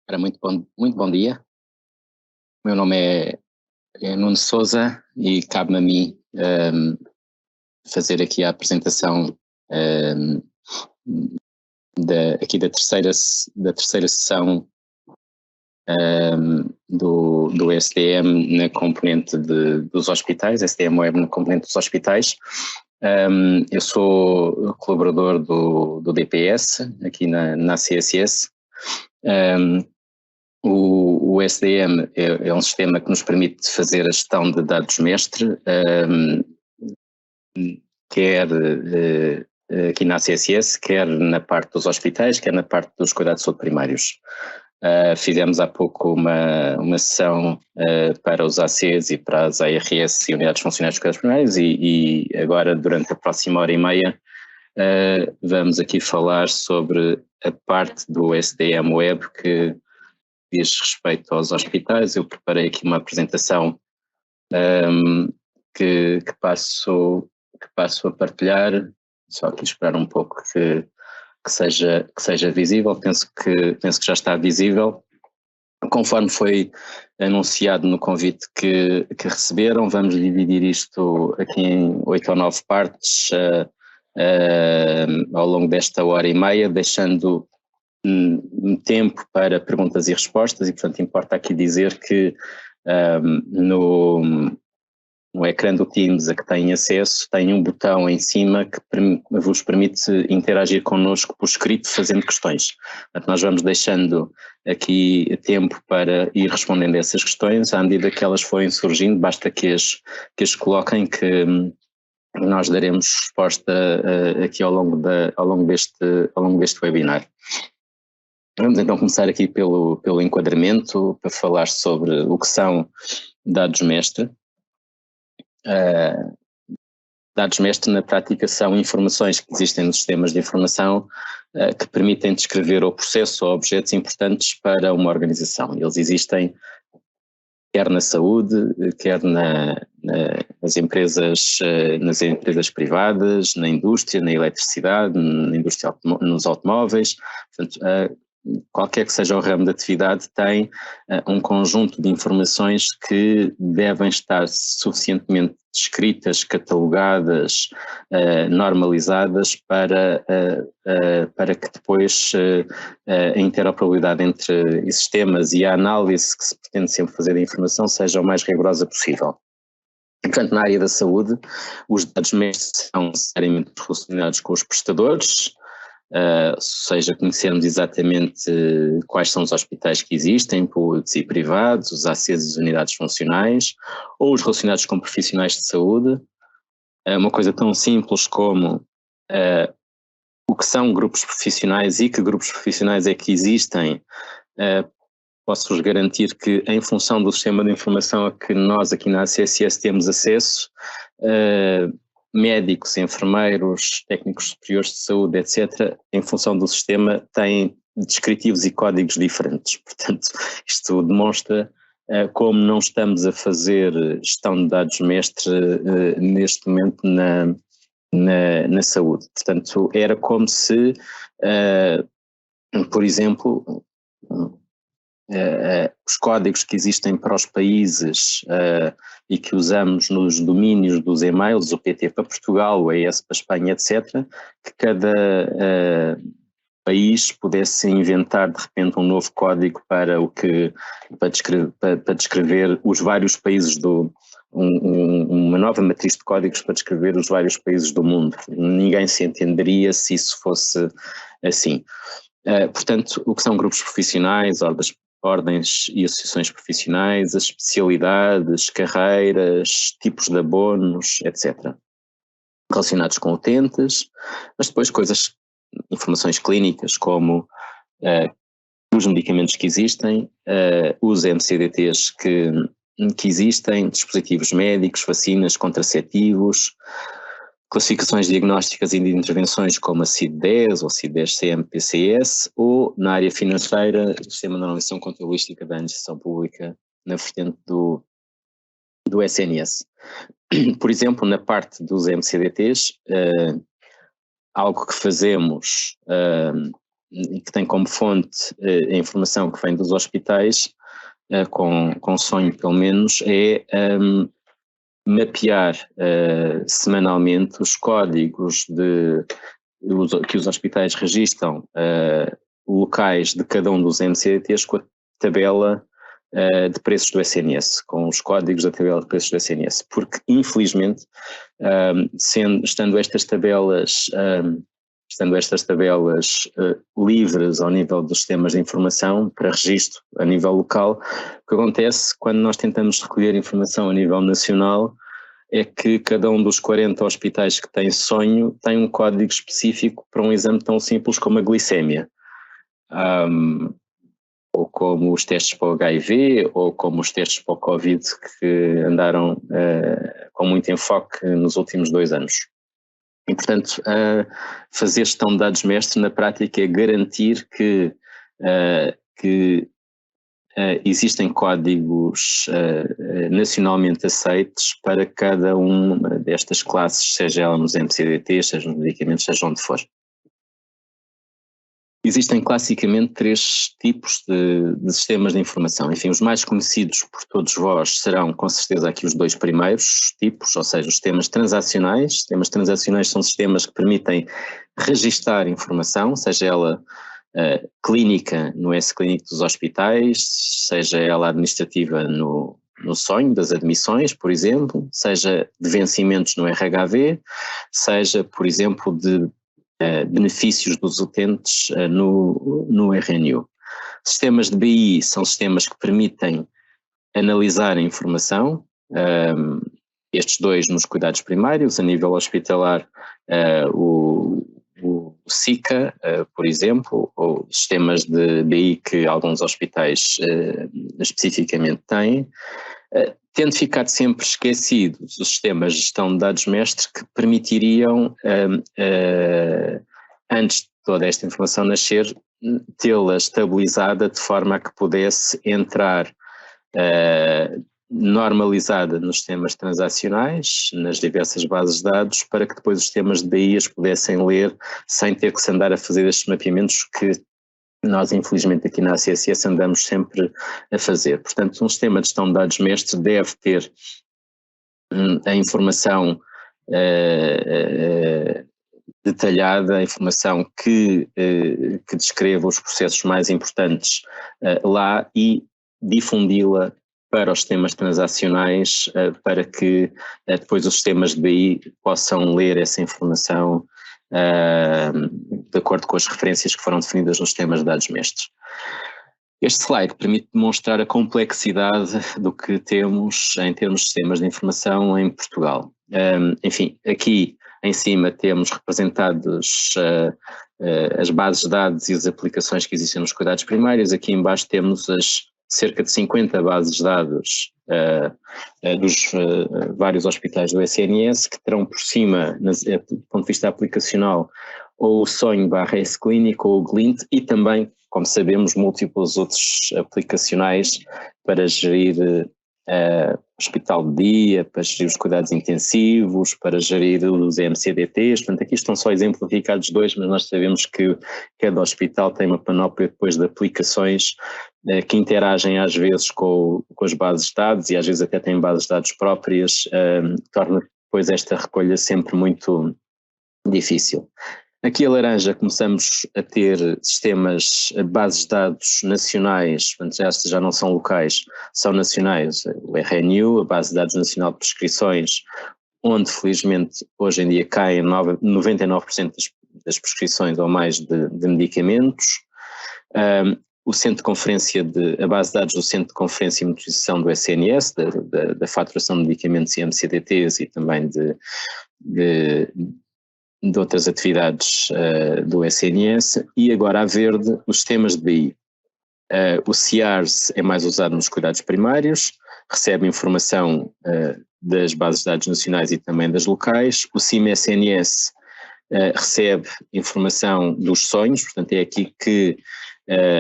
Ora, muito bom dia. O meu nome é Nuno Sousa e cabe-me a mim fazer aqui a apresentação um, aqui da terceira sessão do SDM na componente dos hospitais, SDM Web na componente dos hospitais. Eu sou colaborador do DPS aqui na CSS. O SDM é um sistema que nos permite fazer a gestão de dados mestre, quer aqui na CSS, quer na parte dos hospitais, quer na parte dos cuidados de saúde primários. Fizemos há pouco uma sessão para os ACs e para as ARS e unidades funcionais de cuidados primários e agora, durante a próxima hora e meia, vamos aqui falar sobre a parte do SDM Web que diz respeito aos hospitais. Eu preparei aqui uma apresentação que passo a partilhar, só aqui esperar um pouco que seja visível. Penso que já está visível. Conforme foi anunciado no convite que receberam, vamos dividir isto aqui em 8 ou 9 partes ao longo desta hora e meia, deixando tempo para perguntas e respostas. E portanto importa aqui dizer que no ecrã do Teams a que têm acesso tem um botão em cima que vos permite interagir connosco por escrito fazendo questões. Portanto, nós vamos deixando aqui tempo para ir respondendo a essas questões à medida que elas forem surgindo. Basta que as coloquem, que nós daremos resposta aqui ao longo deste webinar. Vamos então começar aqui pelo enquadramento, para falar sobre o que são dados mestre. Dados mestre na prática são informações que existem nos sistemas de informação que permitem descrever o processo ou objetos importantes para uma organização. Eles existem quer na saúde, quer nas empresas privadas, na indústria, na eletricidade, na indústria, nos automóveis. Portanto, qualquer que seja o ramo de atividade tem um conjunto de informações que devem estar suficientemente descritas, catalogadas, normalizadas para que depois a interoperabilidade entre sistemas e a análise que se pretende sempre fazer da informação seja o mais rigorosa possível. Portanto, na área da saúde, os dados mestres são necessariamente relacionados com os prestadores, seja conhecermos exatamente quais são os hospitais que existem, públicos e privados, os ACs e as unidades funcionais, ou os relacionados com profissionais de saúde. Uma coisa tão simples como o que são grupos profissionais e que grupos profissionais é que existem. Posso-vos garantir que, em função do sistema de informação a que nós aqui na CSS temos acesso, médicos, enfermeiros, técnicos superiores de saúde, etc., em função do sistema, têm descritivos e códigos diferentes. Portanto, isto demonstra como não estamos a fazer gestão de dados mestre neste momento na saúde. Portanto, era como se, por exemplo, os códigos que existem para os países e que usamos nos domínios dos e-mails, o PT para Portugal, o ES para Espanha, etc., que cada país pudesse inventar de repente um novo código para descrever os vários países uma nova matriz de códigos para descrever os vários países do mundo. Ninguém se entenderia se isso fosse assim. Portanto, o que são grupos profissionais, ordens e associações profissionais, as especialidades, carreiras, tipos de abonos, etc., relacionados com utentes, mas depois informações clínicas como os medicamentos que existem, os MCDTs que existem, dispositivos médicos, vacinas, contraceptivos, classificações diagnósticas e de intervenções como a CID-10 ou CID-10-CM-PCS, ou na área financeira, o Sistema de Normalização Contabilística da Administração Pública na vertente do SNS. Por exemplo, na parte dos MCDTs, algo que fazemos e que tem como fonte a informação que vem dos hospitais, com sonho pelo menos, é mapear semanalmente os códigos que os hospitais registram, locais de cada um dos MCDTs com a tabela de preços do SNS, com os códigos da tabela de preços do SNS, porque infelizmente, estando estas tabelas livres ao nível dos sistemas de informação para registro a nível local, o que acontece quando nós tentamos recolher informação a nível nacional é que cada um dos 40 hospitais que tem sonho tem um código específico para um exame tão simples como a glicémia, ou como os testes para o HIV, ou como os testes para o Covid, que andaram com muito enfoque nos últimos 2 anos. E, portanto, fazer gestão de dados mestre na prática é garantir que existem códigos nacionalmente aceitos para cada uma destas classes, seja ela nos MCDTs, seja nos medicamentos, seja onde for. Existem classicamente 3 tipos de sistemas de informação. Enfim, os mais conhecidos por todos vós serão com certeza aqui os 2 primeiros tipos, ou seja, os sistemas transacionais. Sistemas transacionais são sistemas que permitem registar informação, seja ela clínica no S-Clínico dos hospitais, seja ela administrativa no sonho das admissões, por exemplo, seja de vencimentos no RHV, seja, por exemplo, de benefícios dos utentes no RNU. Sistemas de BI são sistemas que permitem analisar a informação, estes 2 nos cuidados primários, a nível hospitalar, o SICA, por exemplo, ou sistemas de BI que alguns hospitais especificamente têm, tendo ficado sempre esquecidos os sistemas de gestão de dados mestre que permitiriam, antes de toda esta informação nascer, tê-la estabilizada de forma a que pudesse entrar normalizada nos sistemas transacionais, nas diversas bases de dados, para que depois os sistemas de BI as pudessem ler sem ter que se andar a fazer estes mapeamentos que nós, infelizmente, aqui na ACSS andamos sempre a fazer. Portanto, um sistema de gestão de dados mestre deve ter a informação detalhada, a informação que descreva os processos mais importantes lá e difundi-la para os sistemas transacionais, para que depois os sistemas de BI possam ler essa informação de acordo com as referências que foram definidas nos sistemas de dados mestres. Este slide permite demonstrar a complexidade do que temos em termos de sistemas de informação em Portugal. Enfim, aqui em cima temos representados as bases de dados e as aplicações que existem nos cuidados primários. Aqui em baixo temos as cerca de 50 bases de dados dos vários hospitais do SNS, que terão por cima, do ponto de vista aplicacional, ou o Sonho / S-Clínico ou o Glint, e também, como sabemos, múltiplos outros aplicacionais para gerir hospital de dia, para gerir os cuidados intensivos, para gerir os MCDTs. Portanto, aqui estão só exemplificados 2, mas nós sabemos que cada hospital tem uma panóplia depois de aplicações que interagem às vezes com as bases de dados e às vezes até têm bases de dados próprias, torna depois esta recolha sempre muito difícil. Aqui a laranja começamos a ter sistemas, bases de dados nacionais, portanto estas já não são locais, são nacionais, o RNU, a base de dados nacional de prescrições, onde felizmente hoje em dia caem 99% das prescrições ou mais de medicamentos. O centro de conferência, a base de dados do centro de conferência e monitorização do SNS, da faturação de medicamentos e MCDTs e também de outras atividades do SNS, e agora a verde os sistemas de BI. O CIARS é mais usado nos cuidados primários, recebe informação das bases de dados nacionais e também das locais. O CIM-SNS recebe informação dos sonhos, portanto é aqui que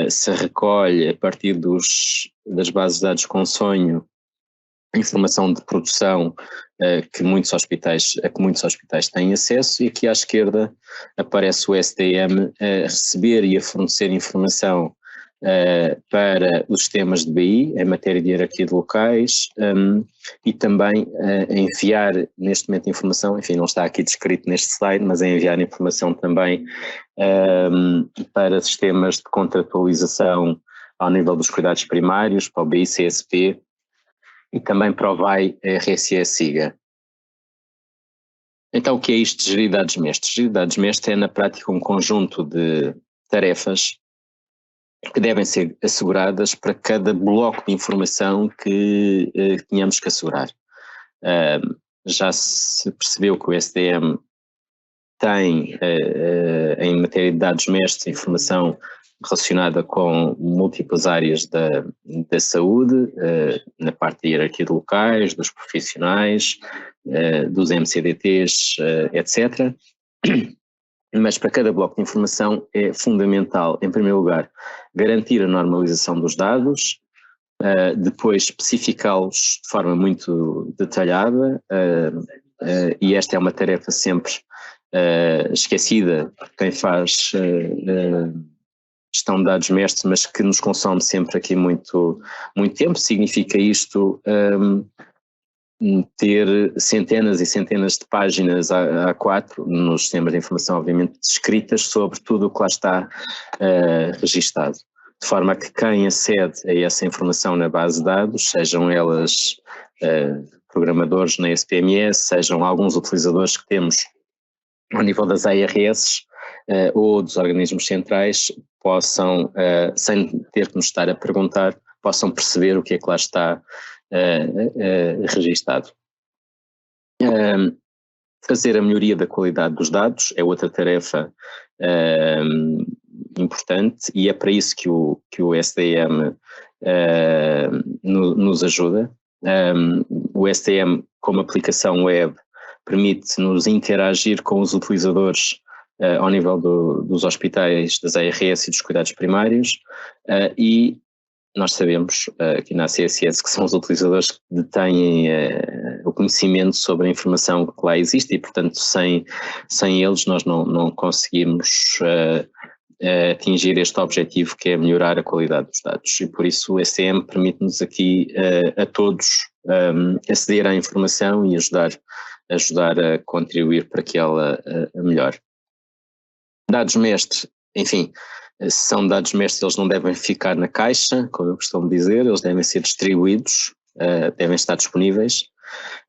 se recolhe a partir das bases de dados com sonho informação de produção a que muitos hospitais têm acesso, e aqui à esquerda aparece o SDM a receber e a fornecer informação para os sistemas de BI em matéria de hierarquia de locais, e também a enviar neste momento informação, enfim, não está aqui descrito neste slide, mas a enviar informação também para sistemas de contratualização ao nível dos cuidados primários, para o BI-CSP, e também para o VAI RSE-SIGA. Então, o que é isto de gerir dados mestres? Gerir dados mestres é, na prática, um conjunto de tarefas que devem ser asseguradas para cada bloco de informação que tenhamos que assegurar. Já se percebeu que o SDM tem, em matéria de dados mestres, informação relacionada com múltiplas áreas da saúde, na parte da hierarquia de locais, dos profissionais, dos MCDTs, etc. Mas para cada bloco de informação é fundamental, em primeiro lugar, garantir a normalização dos dados, depois especificá-los de forma muito detalhada, e esta é uma tarefa sempre esquecida por quem faz gestão de dados mestres, mas que nos consome sempre aqui muito tempo. Significa isto ter centenas e centenas de páginas A4 nos sistemas de informação, obviamente, escritas sobre tudo o que lá está registado, de forma a que quem acede a essa informação na base de dados, sejam elas programadores na SPMS, sejam alguns utilizadores que temos ao nível das ARS ou dos organismos centrais, possam, sem ter que nos estar a perguntar, possam perceber o que é que lá está registado. Fazer a melhoria da qualidade dos dados é outra tarefa importante, e é para isso que o SDM nos ajuda. O SDM, como aplicação web, permite-nos interagir com os utilizadores ao nível dos hospitais, das ARS e dos cuidados primários, e nós sabemos aqui na CSS que são os utilizadores que detêm o conhecimento sobre a informação que lá existe, e portanto sem eles nós não conseguimos atingir este objetivo, que é melhorar a qualidade dos dados, e por isso o SDM permite-nos aqui a todos aceder à informação e ajudar a contribuir para que ela melhore. Dados mestres, enfim, se são dados mestres, eles não devem ficar na caixa, como eu costumo dizer, eles devem ser distribuídos, devem estar disponíveis,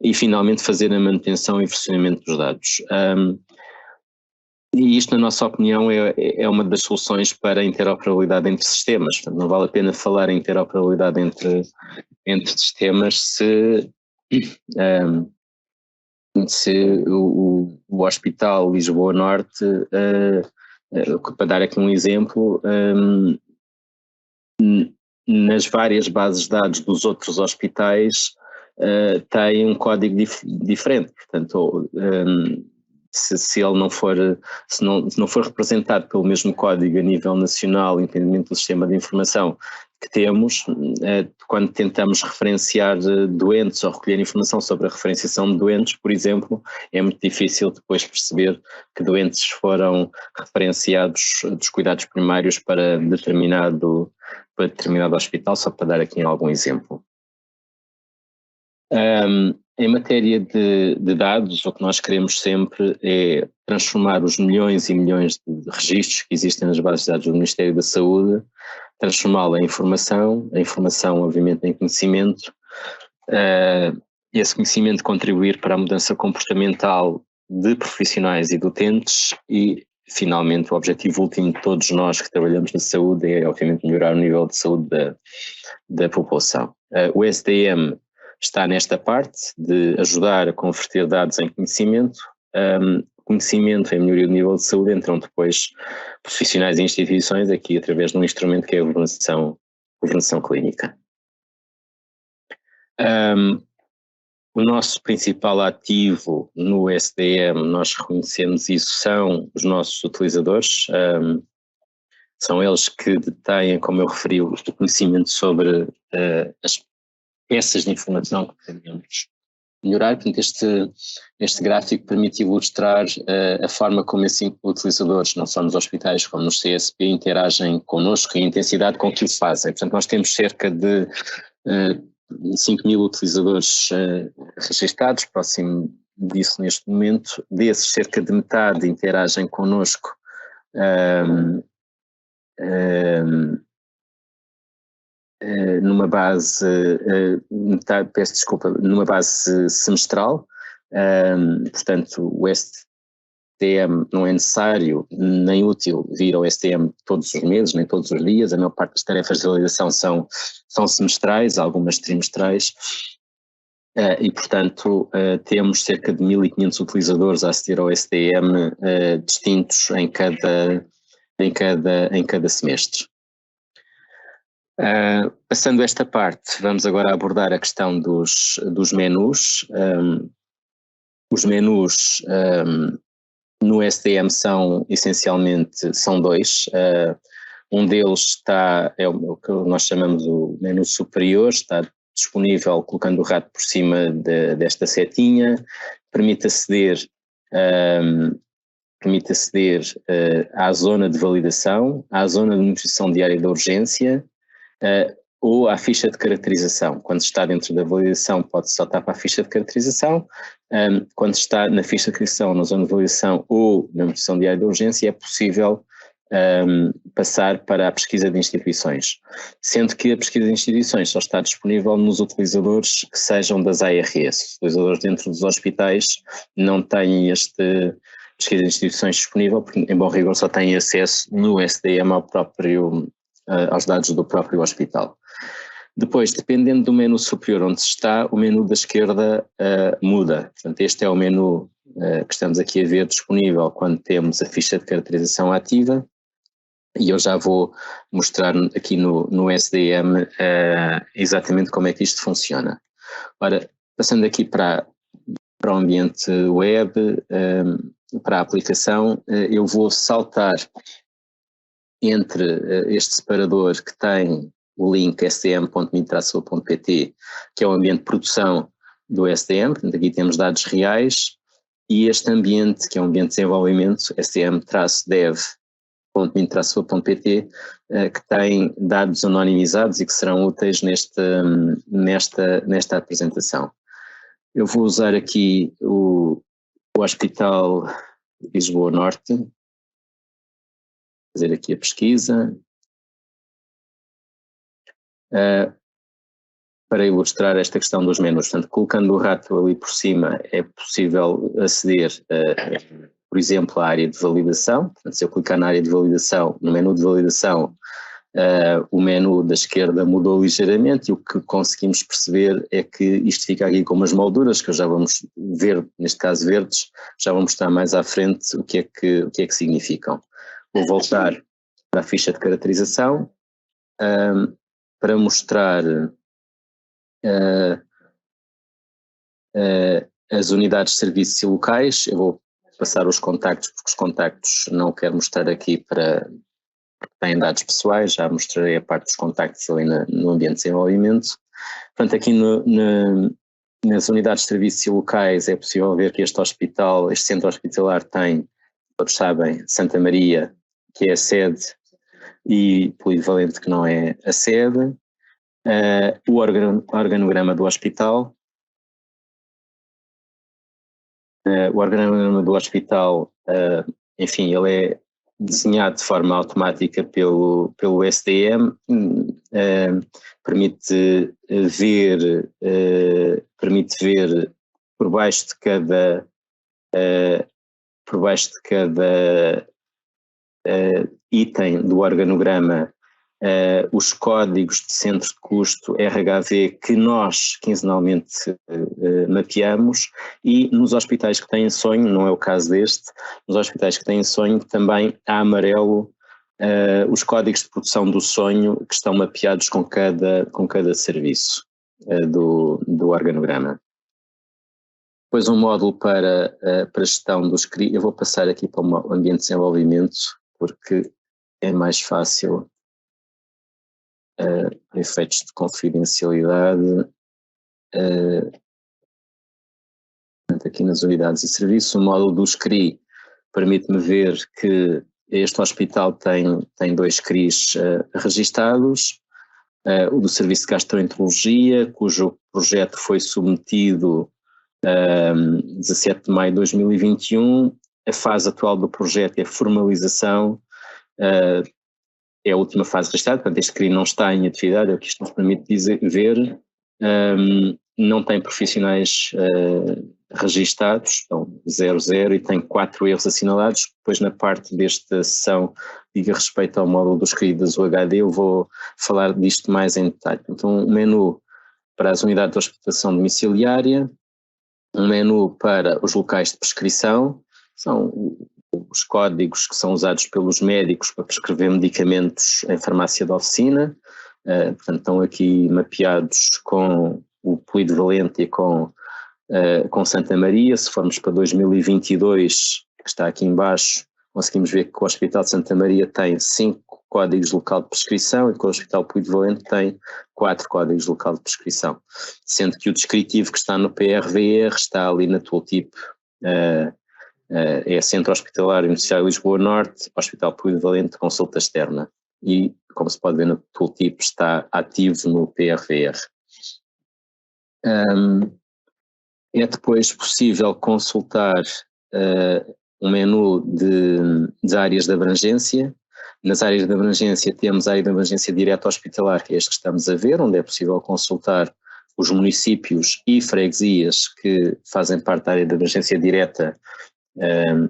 e finalmente fazer a manutenção e funcionamento dos dados. E isto, na nossa opinião, é uma das soluções para a interoperabilidade entre sistemas. Portanto, não vale a pena falar em interoperabilidade entre sistemas se o Hospital Lisboa Norte, para dar aqui um exemplo, nas várias bases de dados dos outros hospitais tem um código diferente, portanto se ele não for, se não for representado pelo mesmo código a nível nacional, independentemente do sistema de informação que temos, quando tentamos referenciar doentes ou recolher informação sobre a referenciação de doentes, por exemplo, é muito difícil depois perceber que doentes foram referenciados dos cuidados primários para determinado hospital, só para dar aqui algum exemplo. Em matéria de dados, o que nós queremos sempre é transformar os milhões e milhões de registros que existem nas bases de dados do Ministério da Saúde, transformá-la em informação, a informação obviamente em conhecimento, esse conhecimento contribuir para a mudança comportamental de profissionais e de utentes, e finalmente o objetivo último de todos nós que trabalhamos na saúde é obviamente melhorar o nível de saúde da população. O SDM está nesta parte de ajudar a converter dados em conhecimento. Conhecimento em melhoria do nível de saúde, entram depois profissionais e instituições aqui através de um instrumento que é a governação clínica. O nosso principal ativo no SDM, nós reconhecemos isso, são os nossos utilizadores, são eles que detêm, como eu referi, o conhecimento sobre peças de informação que pretendemos melhorar. Portanto, este gráfico permite ilustrar a forma como esses utilizadores, não só nos hospitais como nos CSP, interagem connosco e a intensidade com que o fazem. Portanto, nós temos cerca de 5.000 utilizadores registados, próximo disso neste momento. Desses, cerca de metade interagem connosco numa base, peço desculpa, numa base semestral. Portanto, o STM não é necessário nem útil vir ao STM todos os meses, nem todos os dias. A maior parte das tarefas de validação são semestrais, algumas trimestrais. E, portanto, temos cerca de 1.500 utilizadores a aceder ao STM distintos em cada semestre. Passando esta parte, vamos agora abordar a questão dos menus. Os menus no STM são essencialmente dois. Um deles é o que nós chamamos o menu superior, está disponível colocando o rato por cima desta setinha, permite aceder à zona de validação, à zona de negociação diária da urgência, ou à ficha de caracterização. Quando se está dentro da validação, pode saltar para a ficha de caracterização. Quando se está na ficha de caracterização, na zona de validação ou na negociação diária da urgência, é possível passar para a pesquisa de instituições, sendo que a pesquisa de instituições só está disponível nos utilizadores que sejam das ARS. Os utilizadores dentro dos hospitais não têm este pesquisa de instituições disponível, porque em bom rigor só têm acesso no SDM aos dados do próprio hospital. Depois, dependendo do menu superior onde se está, o menu da esquerda muda. Portanto, este é o menu que estamos aqui a ver disponível quando temos a ficha de caracterização ativa, e eu já vou mostrar aqui no SDM exatamente como é que isto funciona. Ora, passando aqui para o ambiente web, para a aplicação, eu vou saltar entre este separador que tem o link stm.min-pt, que é o ambiente de produção do SDM, portanto aqui temos dados reais, e este ambiente, que é o ambiente de desenvolvimento, stm-dev.min-pt, que tem dados anonimizados e que serão úteis nesta apresentação. Eu vou usar aqui o Hospital de Lisboa Norte, fazer aqui a pesquisa, para ilustrar esta questão dos menus. Portanto, colocando o rato ali por cima é possível aceder, por exemplo, à área de validação. Portanto, se eu clicar na área de validação, no menu de validação, o menu da esquerda mudou ligeiramente, e o que conseguimos perceber é que isto fica aqui com umas molduras, que já vamos ver, neste caso verdes, já vou mostrar mais à frente o que é que significam. Vou voltar para a ficha de caracterização, para mostrar as unidades de serviços e locais. Eu vou passar os contactos, porque os contactos não quero mostrar aqui porque têm dados pessoais, já mostrarei a parte dos contactos ali no ambiente de desenvolvimento. Portanto, aqui nas unidades de serviços e locais é possível ver que este centro hospitalar tem, todos sabem, Santa Maria, que é a sede, e Polivalente, que não é a sede. O organograma do hospital. O organograma do hospital, enfim, ele é desenhado de forma automática pelo SDM, permite ver por baixo de cada item do organograma os códigos de centro de custo RHV que nós quinzenalmente mapeamos, e nos hospitais que têm sonho, não é o caso deste, nos hospitais que têm sonho também há amarelo os códigos de produção do sonho que estão mapeados com cada serviço do organograma. Depois um módulo para a gestão dos CRI. Eu vou passar aqui para o ambiente de desenvolvimento, porque é mais fácil, efeitos de confidencialidade. aqui nas unidades e serviços, o módulo dos CRI permite-me ver que este hospital tem 2 CRIs registados, o do Serviço de Gastroenterologia, cujo projeto foi submetido 17 de maio de 2021, a fase atual do projeto é formalização, é a última fase registrada, portanto este CRI não está em atividade, é o que isto nos permite ver, não tem profissionais registados, estão 00 e tem 4 erros assinalados. Depois na parte desta sessão diga respeito ao módulo dos CRI das UHD, eu vou falar disto mais em detalhe. Então um menu para as unidades de hospitalização domiciliária, um menu para os locais de prescrição, são os códigos que são usados pelos médicos para prescrever medicamentos em farmácia de oficina, portanto estão aqui mapeados com o polivalente e com Santa Maria. Se formos para 2022, que está aqui em baixo, conseguimos ver que o Hospital de Santa Maria tem 5 códigos de local de prescrição e que o Hospital Polivalente tem 4 códigos de local de prescrição, sendo que o descritivo que está no PRVR está ali na tooltip, é Centro Hospitalar Universitário de Lisboa Norte, Hospital Polivalente, Consulta Externa, e como se pode ver no tooltip está ativo no PRVR. É depois possível consultar um menu de áreas de abrangência. Nas áreas de abrangência temos a área de abrangência direta hospitalar, que é este que estamos a ver, onde é possível consultar os municípios e freguesias que fazem parte da área de abrangência direta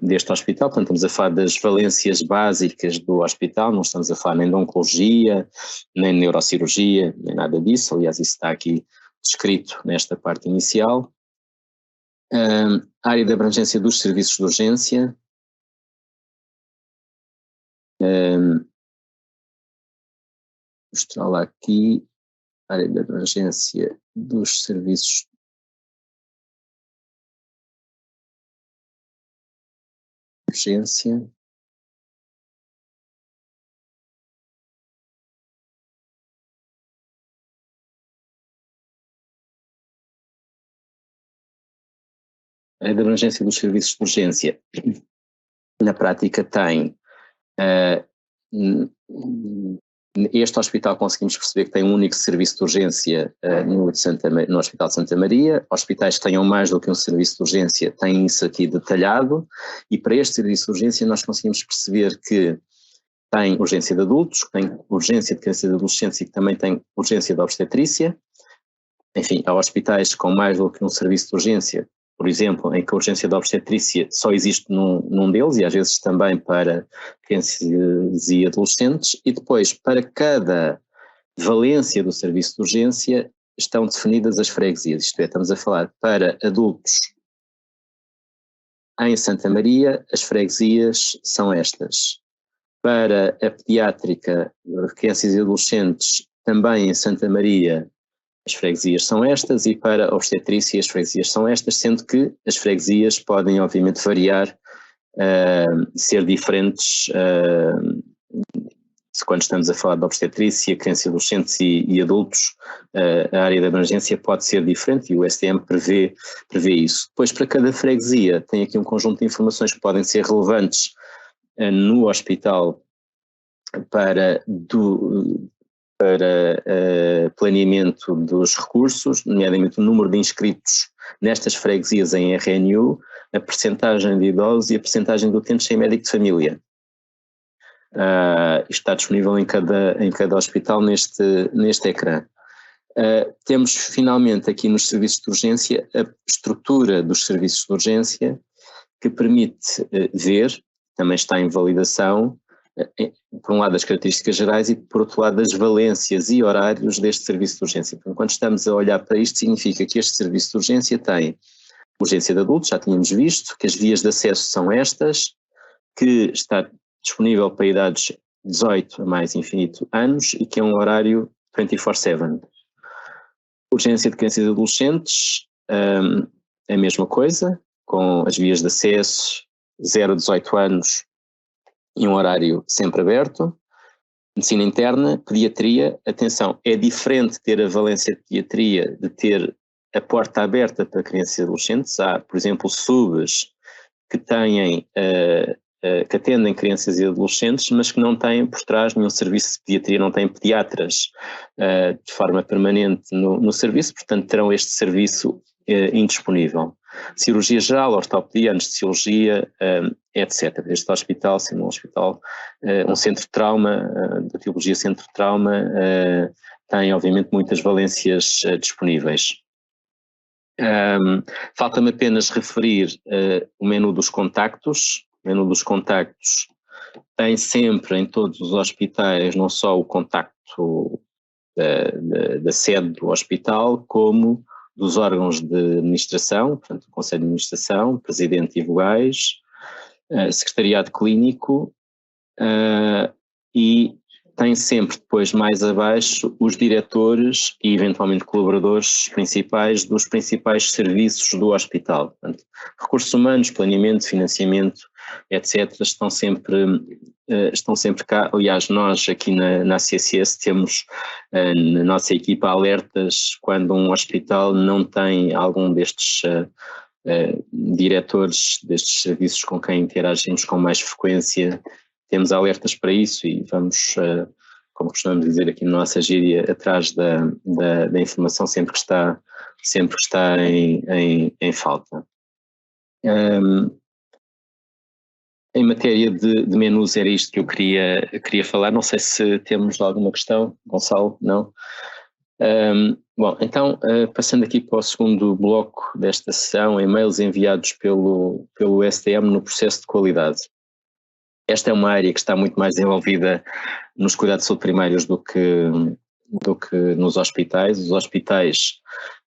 deste hospital. Portanto, estamos a falar das valências básicas do hospital, não estamos a falar nem de oncologia, nem de neurocirurgia, nem nada disso. Aliás, isso está aqui descrito nesta parte inicial. Área de abrangência dos serviços de urgência. Mostrar lá aqui, área de abrangência dos serviços de urgência. A de abrangência dos serviços de urgência, na prática tem, este hospital conseguimos perceber que tem um único serviço de urgência no Hospital de Santa Maria. Hospitais que tenham mais do que um serviço de urgência têm isso aqui detalhado, e para este serviço de urgência nós conseguimos perceber que tem urgência de adultos, que tem urgência de criança e de adolescência e que também tem urgência de obstetrícia. Enfim, há hospitais com mais do que um serviço de urgência, por exemplo, em que a urgência da obstetrícia só existe num deles, e às vezes também para crianças e adolescentes, e depois para cada valência do serviço de urgência estão definidas as freguesias, isto é, estamos a falar para adultos em Santa Maria, as freguesias são estas. Para a pediátrica, crianças e adolescentes, também em Santa Maria, as freguesias são estas, e para a obstetrícia as freguesias são estas, sendo que as freguesias podem obviamente variar, ser diferentes, quando estamos a falar de obstetrícia, crianças e adolescentes e adultos, a área de abrangência pode ser diferente e o STM prevê isso. Depois, para cada freguesia tem aqui um conjunto de informações que podem ser relevantes no hospital para planeamento dos recursos, nomeadamente o número de inscritos nestas freguesias em RNU, a percentagem de idosos e a percentagem de utentes sem médico de família. Isto está disponível em cada hospital neste ecrã. Temos finalmente aqui nos serviços de urgência a estrutura dos serviços de urgência, que permite ver, também está em validação, por um lado as características gerais e por outro lado as valências e horários deste serviço de urgência. Portanto, quando estamos a olhar para isto, significa que este serviço de urgência tem urgência de adultos, já tínhamos visto, que as vias de acesso são estas, que está disponível para idades 18 a mais infinito anos e que é um horário 24/7. Urgência de crianças e adolescentes, é a mesma coisa, com as vias de acesso 0 a 18 anos e um horário sempre aberto. Medicina interna, pediatria, atenção, é diferente ter a valência de pediatria de ter a porta aberta para crianças e adolescentes. Há, por exemplo, SUBs que que atendem crianças e adolescentes, mas que não têm por trás nenhum serviço de pediatria, não têm pediatras de forma permanente no serviço, portanto terão este serviço indisponível. Cirurgia geral, ortopedia, anestesiologia, etc. Este hospital, sendo um hospital, um centro de trauma, da teologia centro de trauma, tem obviamente muitas valências disponíveis. Falta-me apenas referir o menu dos contactos. O menu dos contactos tem sempre em todos os hospitais não só o contacto da sede do hospital, como dos órgãos de administração, portanto o Conselho de Administração, Presidente e Vogais, Secretariado Clínico, e tem sempre depois mais abaixo os diretores e eventualmente colaboradores principais dos principais serviços do hospital. Portanto, recursos humanos, planeamento, financiamento, etc. estão sempre cá. Aliás, nós aqui na CCS temos na nossa equipa alertas quando um hospital não tem algum destes diretores destes serviços com quem interagimos com mais frequência. Temos alertas para isso e vamos, como costumamos dizer aqui na nossa gíria, atrás da informação sempre que está em falta. Em matéria de menus era isto que eu queria falar. Não sei se temos alguma questão, Gonçalo, não? Bom, então, passando aqui para o segundo bloco desta sessão, e-mails enviados pelo STM no processo de qualidade. Esta é uma área que está muito mais envolvida nos cuidados de saúde primários do que nos hospitais. Os hospitais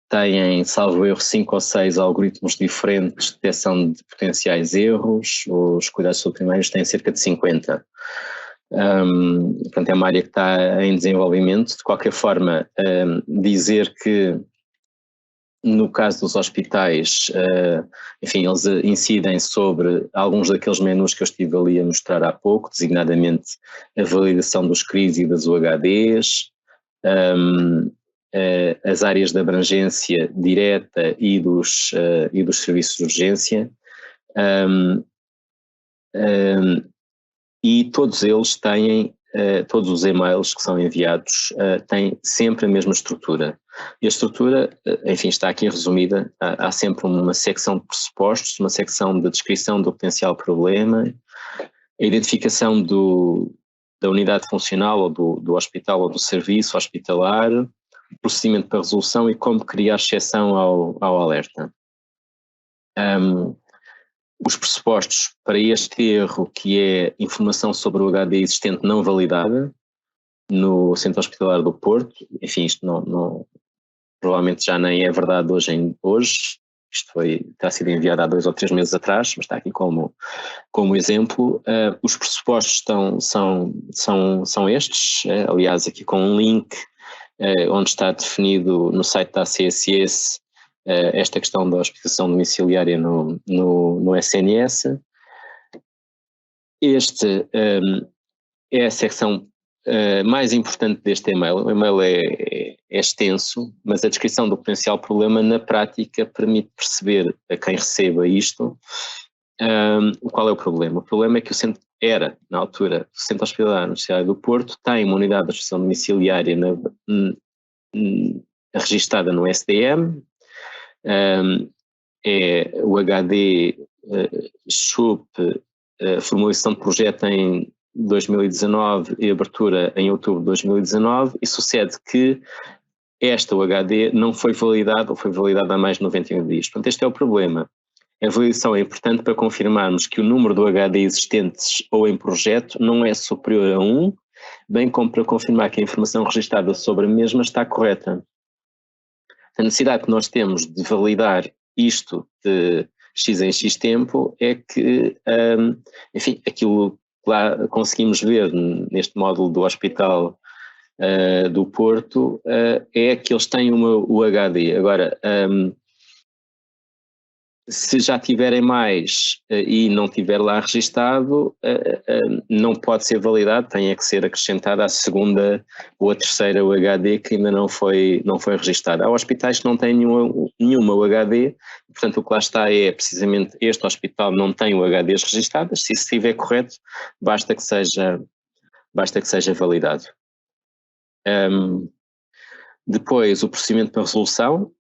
têm, salvo erro, 5 ou 6 algoritmos diferentes de detecção de potenciais erros. Os cuidados de saúde primários têm cerca de 50. Portanto, é uma área que está em desenvolvimento. De qualquer forma, dizer que no caso dos hospitais, enfim, eles incidem sobre alguns daqueles menus que eu estive ali a mostrar há pouco, designadamente a validação dos CRIs e das UHDs, as áreas de abrangência direta e dos serviços de urgência, e todos eles têm, todos os e-mails que são enviados têm sempre a mesma estrutura. E a estrutura, enfim, está aqui resumida. Há sempre uma secção de pressupostos, uma secção de descrição do potencial problema, a identificação da unidade funcional ou do hospital ou do serviço hospitalar, o procedimento para resolução e como criar exceção ao alerta. Os pressupostos para este erro, que é informação sobre o HD existente não validada no Centro Hospitalar do Porto, enfim, isto provavelmente já nem é verdade hoje, isto terá sido enviado há 2 ou 3 meses atrás, mas está aqui como exemplo. Os pressupostos são estes, aliás aqui com um link onde está definido no site da CSS esta questão da hospitalização domiciliária no SNS. Este é a secção mais importante deste e-mail. O e-mail é extenso, mas a descrição do potencial problema na prática permite perceber a quem receba isto qual é o problema. O problema é que o centro na altura, o Centro Hospitalar Universitário do Porto tem uma unidade de hospitalização domiciliária registada no SDM, é o HD SHUP, formulação de projeto em 2019 e abertura em outubro de 2019, e sucede que esta UHD não foi validada ou foi validada há mais de 91 dias. Portanto, este é o problema. A validação é importante para confirmarmos que o número do HD existentes ou em projeto não é superior a 1, bem como para confirmar que a informação registada sobre a mesma está correta. A necessidade que nós temos de validar isto de X em X tempo é que, enfim, aquilo que lá conseguimos ver neste módulo do Hospital do Porto é que eles têm uma UHD. Agora, Se já tiverem mais e não tiver lá registado, não pode ser validado, tem é que ser acrescentada a segunda ou a terceira UHD que ainda não foi registada. Há hospitais que não têm nenhuma UHD, portanto o que lá está é precisamente este hospital não tem UHDs registadas, se isso estiver correto, basta que seja validado. Depois, o procedimento para resolução,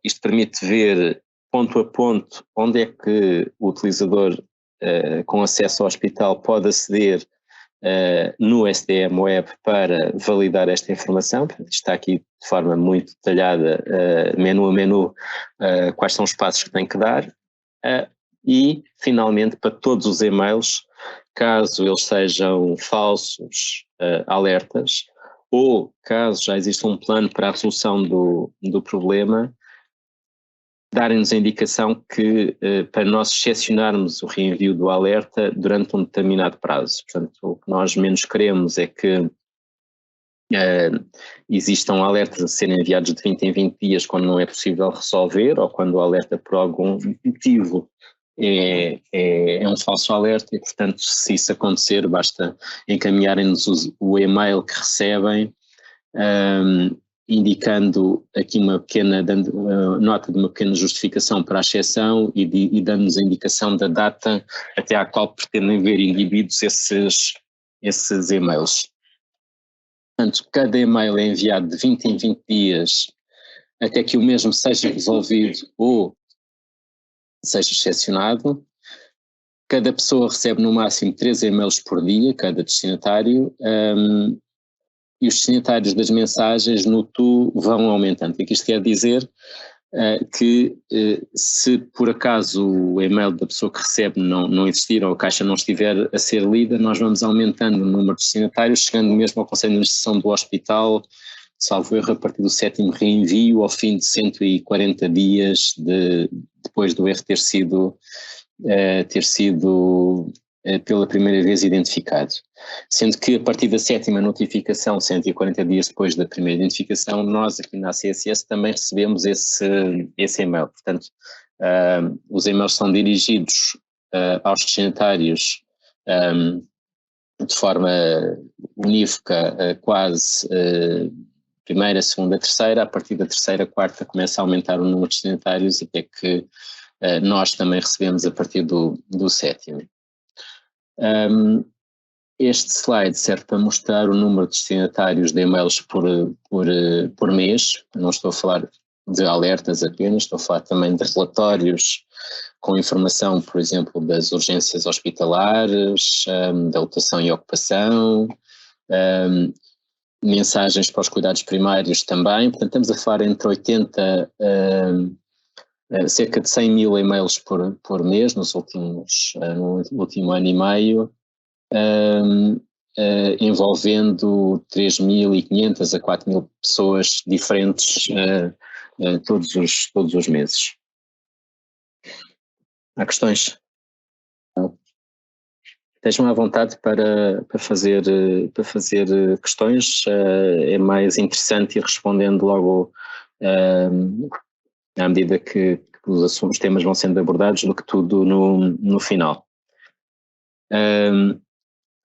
isto permite ver ponto a ponto onde é que o utilizador com acesso ao hospital pode aceder no SDM Web para validar esta informação. Portanto, está aqui de forma muito detalhada, menu a menu, quais são os passos que tem que dar. E, finalmente, para todos os e-mails, caso eles sejam falsos, alertas, ou caso já exista um plano para a resolução do problema, darem-nos a indicação que para nós excepcionarmos o reenvio do alerta durante um determinado prazo. Portanto, o que nós menos queremos é que existam alertas a serem enviados de 20 em 20 dias quando não é possível resolver, ou quando o alerta por algum motivo é um falso alerta e, portanto, se isso acontecer, basta encaminharem-nos o e-mail que recebem, indicando aqui dando nota de uma pequena justificação para a exceção e dando-nos a indicação da data até à qual pretendem ver inibidos esses e-mails. Portanto, cada e-mail é enviado de 20 em 20 dias até que o mesmo seja resolvido ou seja excepcionado. Cada pessoa recebe no máximo 3 e-mails por dia, cada destinatário, e os destinatários das mensagens no TU vão aumentando. O que isto quer dizer que se por acaso o e-mail da pessoa que recebe não existir ou a caixa não estiver a ser lida, nós vamos aumentando o número de destinatários, chegando mesmo ao Conselho de Administração do hospital, salvo erro, a partir do 7º reenvio, ao fim de 140 dias depois do erro ter sido pela primeira vez identificado. Sendo que a partir da 7ª notificação, 140 dias depois da primeira identificação, nós aqui na CSS também recebemos esse e-mail. Portanto, os e-mails são dirigidos aos destinatários de forma unívoca, quase primeira, segunda, terceira. A partir da terceira, quarta começa a aumentar o número de destinatários até que nós também recebemos a partir do 7º. Este slide serve para mostrar o número de destinatários de e-mails por mês. Não estou a falar de alertas apenas, estou a falar também de relatórios com informação, por exemplo, das urgências hospitalares, da lotação e ocupação, mensagens para os cuidados primários também. Portanto, estamos a falar entre 80 cerca de 100 mil e-mails por mês no último ano e meio, envolvendo 3.500 a 4.000 pessoas diferentes todos os meses. Há questões? Estejam à vontade para fazer questões, é mais interessante ir respondendo logo à medida que os temas vão sendo abordados do que tudo no final.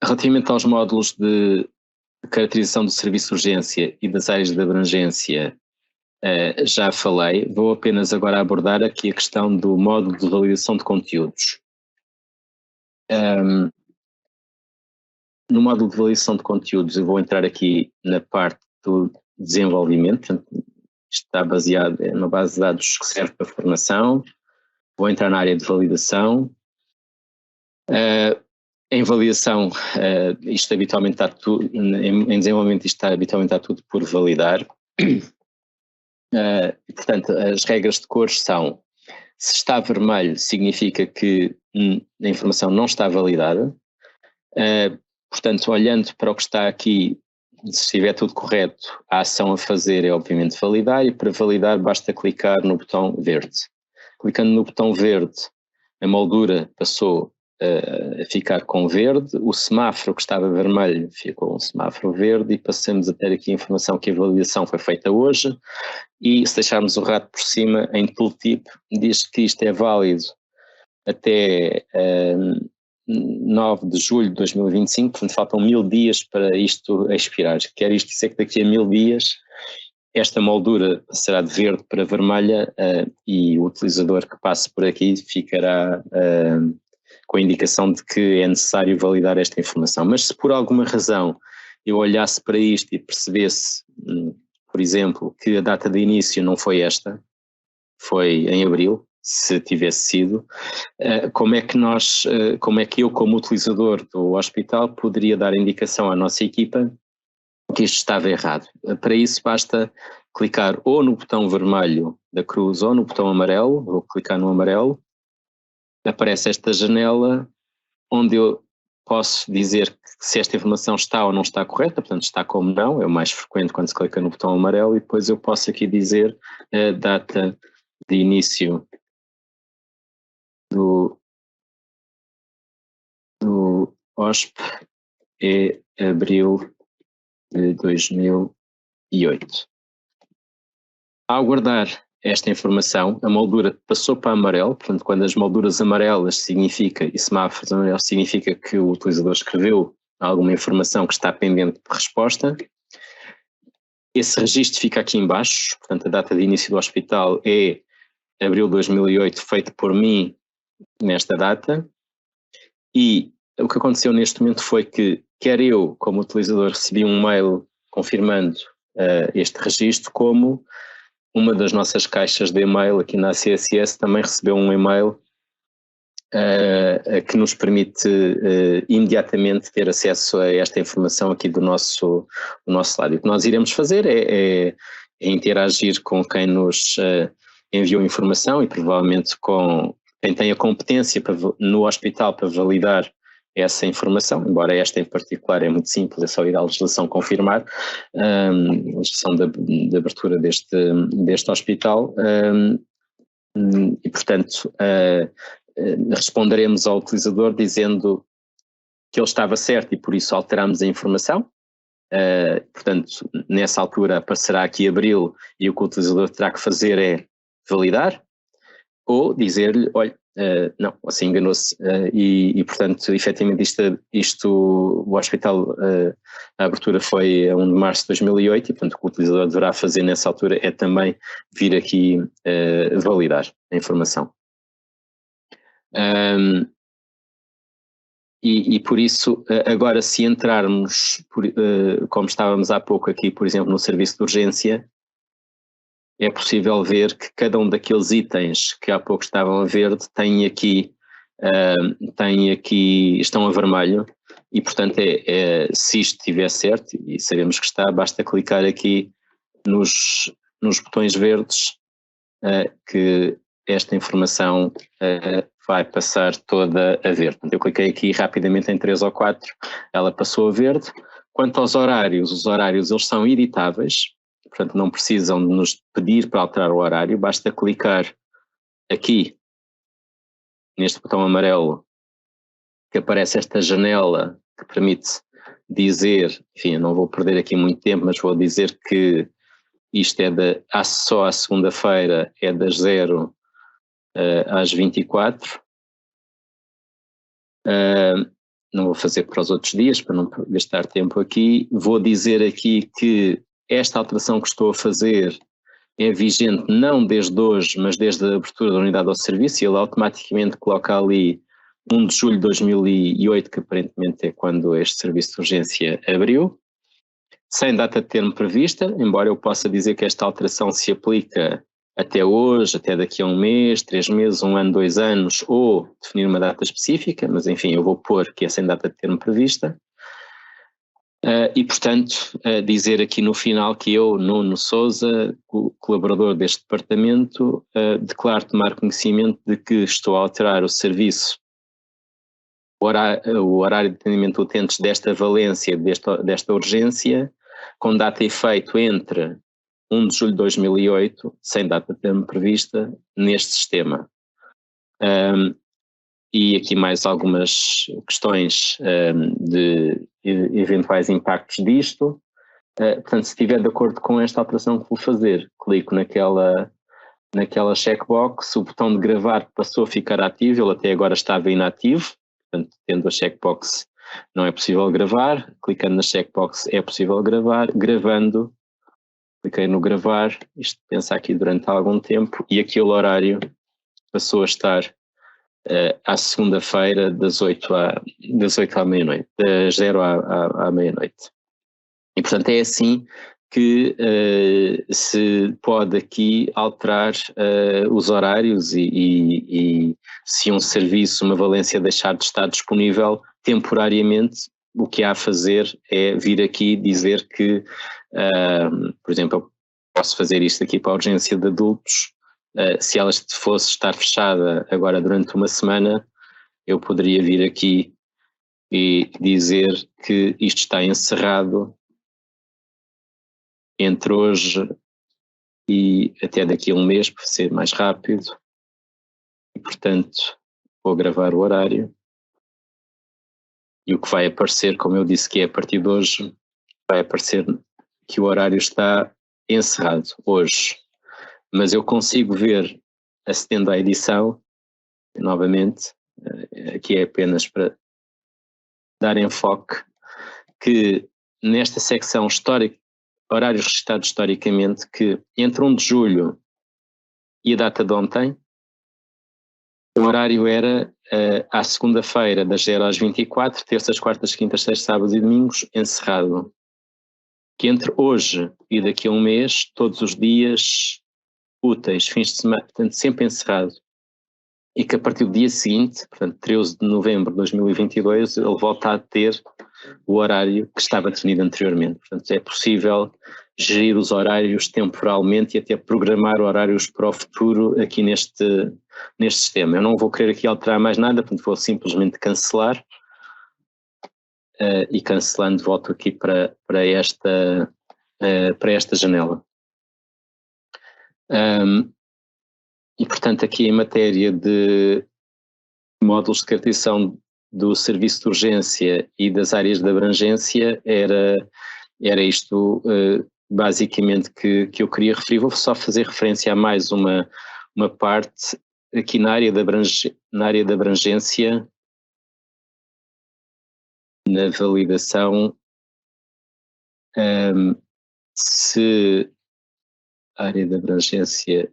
Relativamente aos módulos de caracterização do serviço de urgência e das áreas de abrangência, já falei, vou apenas agora abordar aqui a questão do módulo de validação de conteúdos. No módulo de validação de conteúdos eu vou entrar aqui na parte do desenvolvimento, está baseado numa base de dados que serve para formação. Vou entrar na área de validação. Em validação, isto habitualmente está tudo, em desenvolvimento isto habitualmente está tudo por validar. Portanto, as regras de cores são, se está vermelho significa que a informação não está validada. Portanto, olhando para o que está aqui, se estiver tudo correto, a ação a fazer é obviamente validar, e para validar basta clicar no botão verde. Clicando no botão verde, a moldura passou a ficar com verde, o semáforo que estava vermelho ficou um semáforo verde e passamos a ter aqui a informação que a validação foi feita hoje e se deixarmos o rato por cima, em tooltip, diz que isto é válido até 9 de julho de 2025, portanto faltam 1000 dias para isto expirar. Quer isto dizer que daqui a 1000 dias esta moldura será de verde para vermelha e o utilizador que passe por aqui ficará com a indicação de que é necessário validar esta informação. Mas se por alguma razão eu olhasse para isto e percebesse, por exemplo, que a data de início não foi esta, foi em abril, se tivesse sido, como é que eu como utilizador do hospital poderia dar indicação à nossa equipa que isto estava errado? Para isso basta clicar ou no botão vermelho da cruz ou no botão amarelo, vou clicar no amarelo, aparece esta janela onde eu posso dizer se esta informação está ou não está correta, portanto está como não, é o mais frequente quando se clica no botão amarelo, e depois eu posso aqui dizer a data de início do OSP é abril de 2008. Ao guardar esta informação, a moldura passou para amarelo, portanto quando as molduras amarelas significa, e semáforos amarelos significa que o utilizador escreveu alguma informação que está pendente de resposta. Esse registro fica aqui em baixo, portanto a data de início do hospital é abril de 2008, feito por mim nesta data, e o que aconteceu neste momento foi que quer eu, como utilizador, recebi um mail confirmando este registro, como uma das nossas caixas de e-mail aqui na CSS também recebeu um e-mail que nos permite imediatamente ter acesso a esta informação aqui do nosso lado. E o que nós iremos fazer é interagir com quem nos enviou informação e provavelmente com quem tem a competência no hospital para validar essa informação, embora esta em particular é muito simples, é só ir à legislação confirmar, a legislação de abertura deste hospital, e portanto responderemos ao utilizador dizendo que ele estava certo e por isso alteramos a informação. Portanto, nessa altura aparecerá aqui abril e o que o utilizador terá que fazer é validar ou dizer-lhe, olha, não, assim enganou-se, e portanto, efetivamente o hospital, a abertura foi a 1 de março de 2008 e portanto o que o utilizador deverá fazer nessa altura é também vir aqui validar a informação. E por isso, agora se entrarmos, como estávamos há pouco aqui, por exemplo, no serviço de urgência, é possível ver que cada um daqueles itens que há pouco estavam a verde tem aqui, estão a vermelho e portanto se isto estiver certo, e sabemos que está, basta clicar aqui nos botões verdes que esta informação vai passar toda a verde. Portanto, eu cliquei aqui rapidamente em 3 ou 4, ela passou a verde. Quanto aos horários, os horários eles são editáveis, portanto não precisam de nos pedir para alterar o horário, basta clicar aqui neste botão amarelo que aparece esta janela que permite dizer, enfim, eu não vou perder aqui muito tempo, mas vou dizer que isto é só à segunda-feira, é das 0 às 24. Não vou fazer para os outros dias, para não gastar tempo aqui. Vou dizer aqui que esta alteração que estou a fazer é vigente não desde hoje, mas desde a abertura da unidade ao serviço, e ele automaticamente coloca ali 1 de julho de 2008, que aparentemente é quando este serviço de urgência abriu, sem data de termo prevista, embora eu possa dizer que esta alteração se aplica até hoje, até daqui a 1 mês, 3 meses, 1 ano, 2 anos, ou definir uma data específica, mas enfim, eu vou pôr que é sem data de termo prevista. E portanto, dizer aqui no final que eu, Nuno Sousa, colaborador deste departamento, declaro tomar conhecimento de que estou a alterar o serviço, o horário de atendimento de utentes desta valência, desta urgência, com data e efeito entre 1 de julho de 2008, sem data de termo prevista, neste sistema. e aqui mais algumas questões de eventuais impactos disto. Portanto, se estiver de acordo com esta alteração que vou fazer, clico naquela checkbox, o botão de gravar passou a ficar ativo, ele até agora estava inativo, portanto, tendo a checkbox não é possível gravar, clicando na checkbox é possível gravar, gravando, cliquei no gravar, isto pensa aqui durante algum tempo, e aquele horário passou a estar à segunda-feira das 8 à meia-noite, das 0 à meia-noite. E portanto é assim que se pode aqui alterar os horários e se um serviço, uma valência deixar de estar disponível temporariamente, o que há a fazer é vir aqui dizer que, por exemplo, eu posso fazer isto aqui para a urgência de adultos, se ela fosse estar fechada agora durante uma semana, eu poderia vir aqui e dizer que isto está encerrado entre hoje e até daqui a um mês, para ser mais rápido, e portanto vou gravar o horário, e o que vai aparecer, como eu disse que é a partir de hoje, vai aparecer que o horário está encerrado hoje, mas eu consigo ver, acedendo à edição, novamente, aqui é apenas para dar enfoque, que nesta secção histórica, horários registados historicamente, que entre 1 de julho e a data de ontem, o horário era à segunda-feira das 0 às 24, terças, quartas, quintas, sextas, sábados e domingos, encerrado. Que entre hoje e daqui a um mês, todos os dias úteis, fins de semana, portanto sempre encerrado. E que a partir do dia seguinte, portanto 13 de novembro de 2022, ele volta a ter o horário que estava definido anteriormente. Portanto, é possível gerir os horários temporalmente e até programar horários para o futuro aqui neste sistema. Eu não vou querer aqui alterar mais nada, portanto vou simplesmente cancelar e cancelando volto aqui para esta janela. E portanto aqui em matéria de módulos de caracterização do serviço de urgência e das áreas de abrangência era isto basicamente que eu queria referir. Vou só fazer referência a mais uma parte aqui na área de abrangência, na validação, se a área de abrangência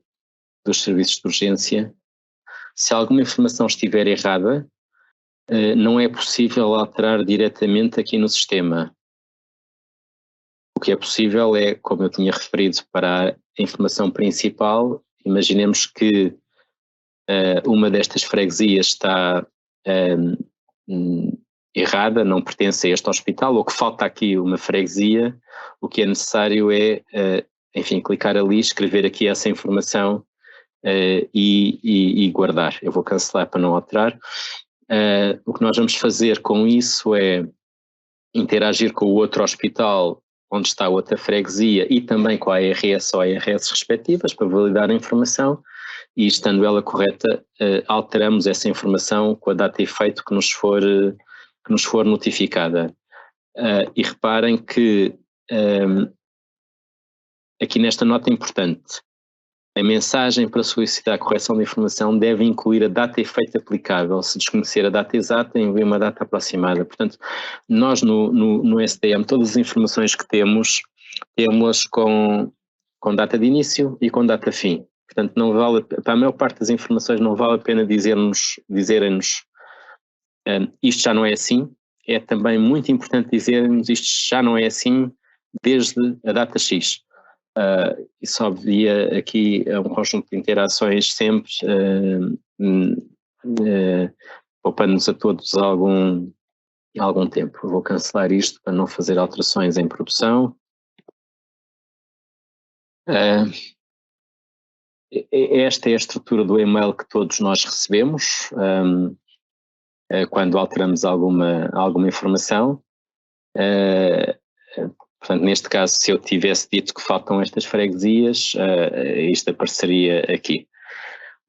dos serviços de urgência, se alguma informação estiver errada, não é possível alterar diretamente aqui no sistema. O que é possível é, como eu tinha referido para a informação principal, imaginemos que uma destas freguesias está errada, não pertence a este hospital, ou que falta aqui uma freguesia, o que é necessário é, enfim, clicar ali, escrever aqui essa informação e guardar. Eu vou cancelar para não alterar. O que nós vamos fazer com isso é interagir com o outro hospital onde está a outra freguesia e também com a ARS ou ARS respectivas para validar a informação, e estando ela correta, alteramos essa informação com a data e efeito que nos for notificada. E reparem que aqui nesta nota importante, a mensagem para solicitar a correção de informação deve incluir a data e efeito aplicável. Se desconhecer a data exata, envie uma data aproximada. Portanto, nós no SDM, todas as informações que temos com data de início e com data fim. Portanto, não vale, para a maior parte das informações não vale a pena dizerem-nos isto já não é assim. É também muito importante dizerem-nos isto já não é assim desde a data X. Isso obvia aqui um conjunto de interações sempre, poupando-nos a todos algum tempo. Eu vou cancelar isto para não fazer alterações em produção. Esta é a estrutura do e-mail que todos nós recebemos quando alteramos alguma informação. Portanto, neste caso, se eu tivesse dito que faltam estas freguesias, isto apareceria aqui.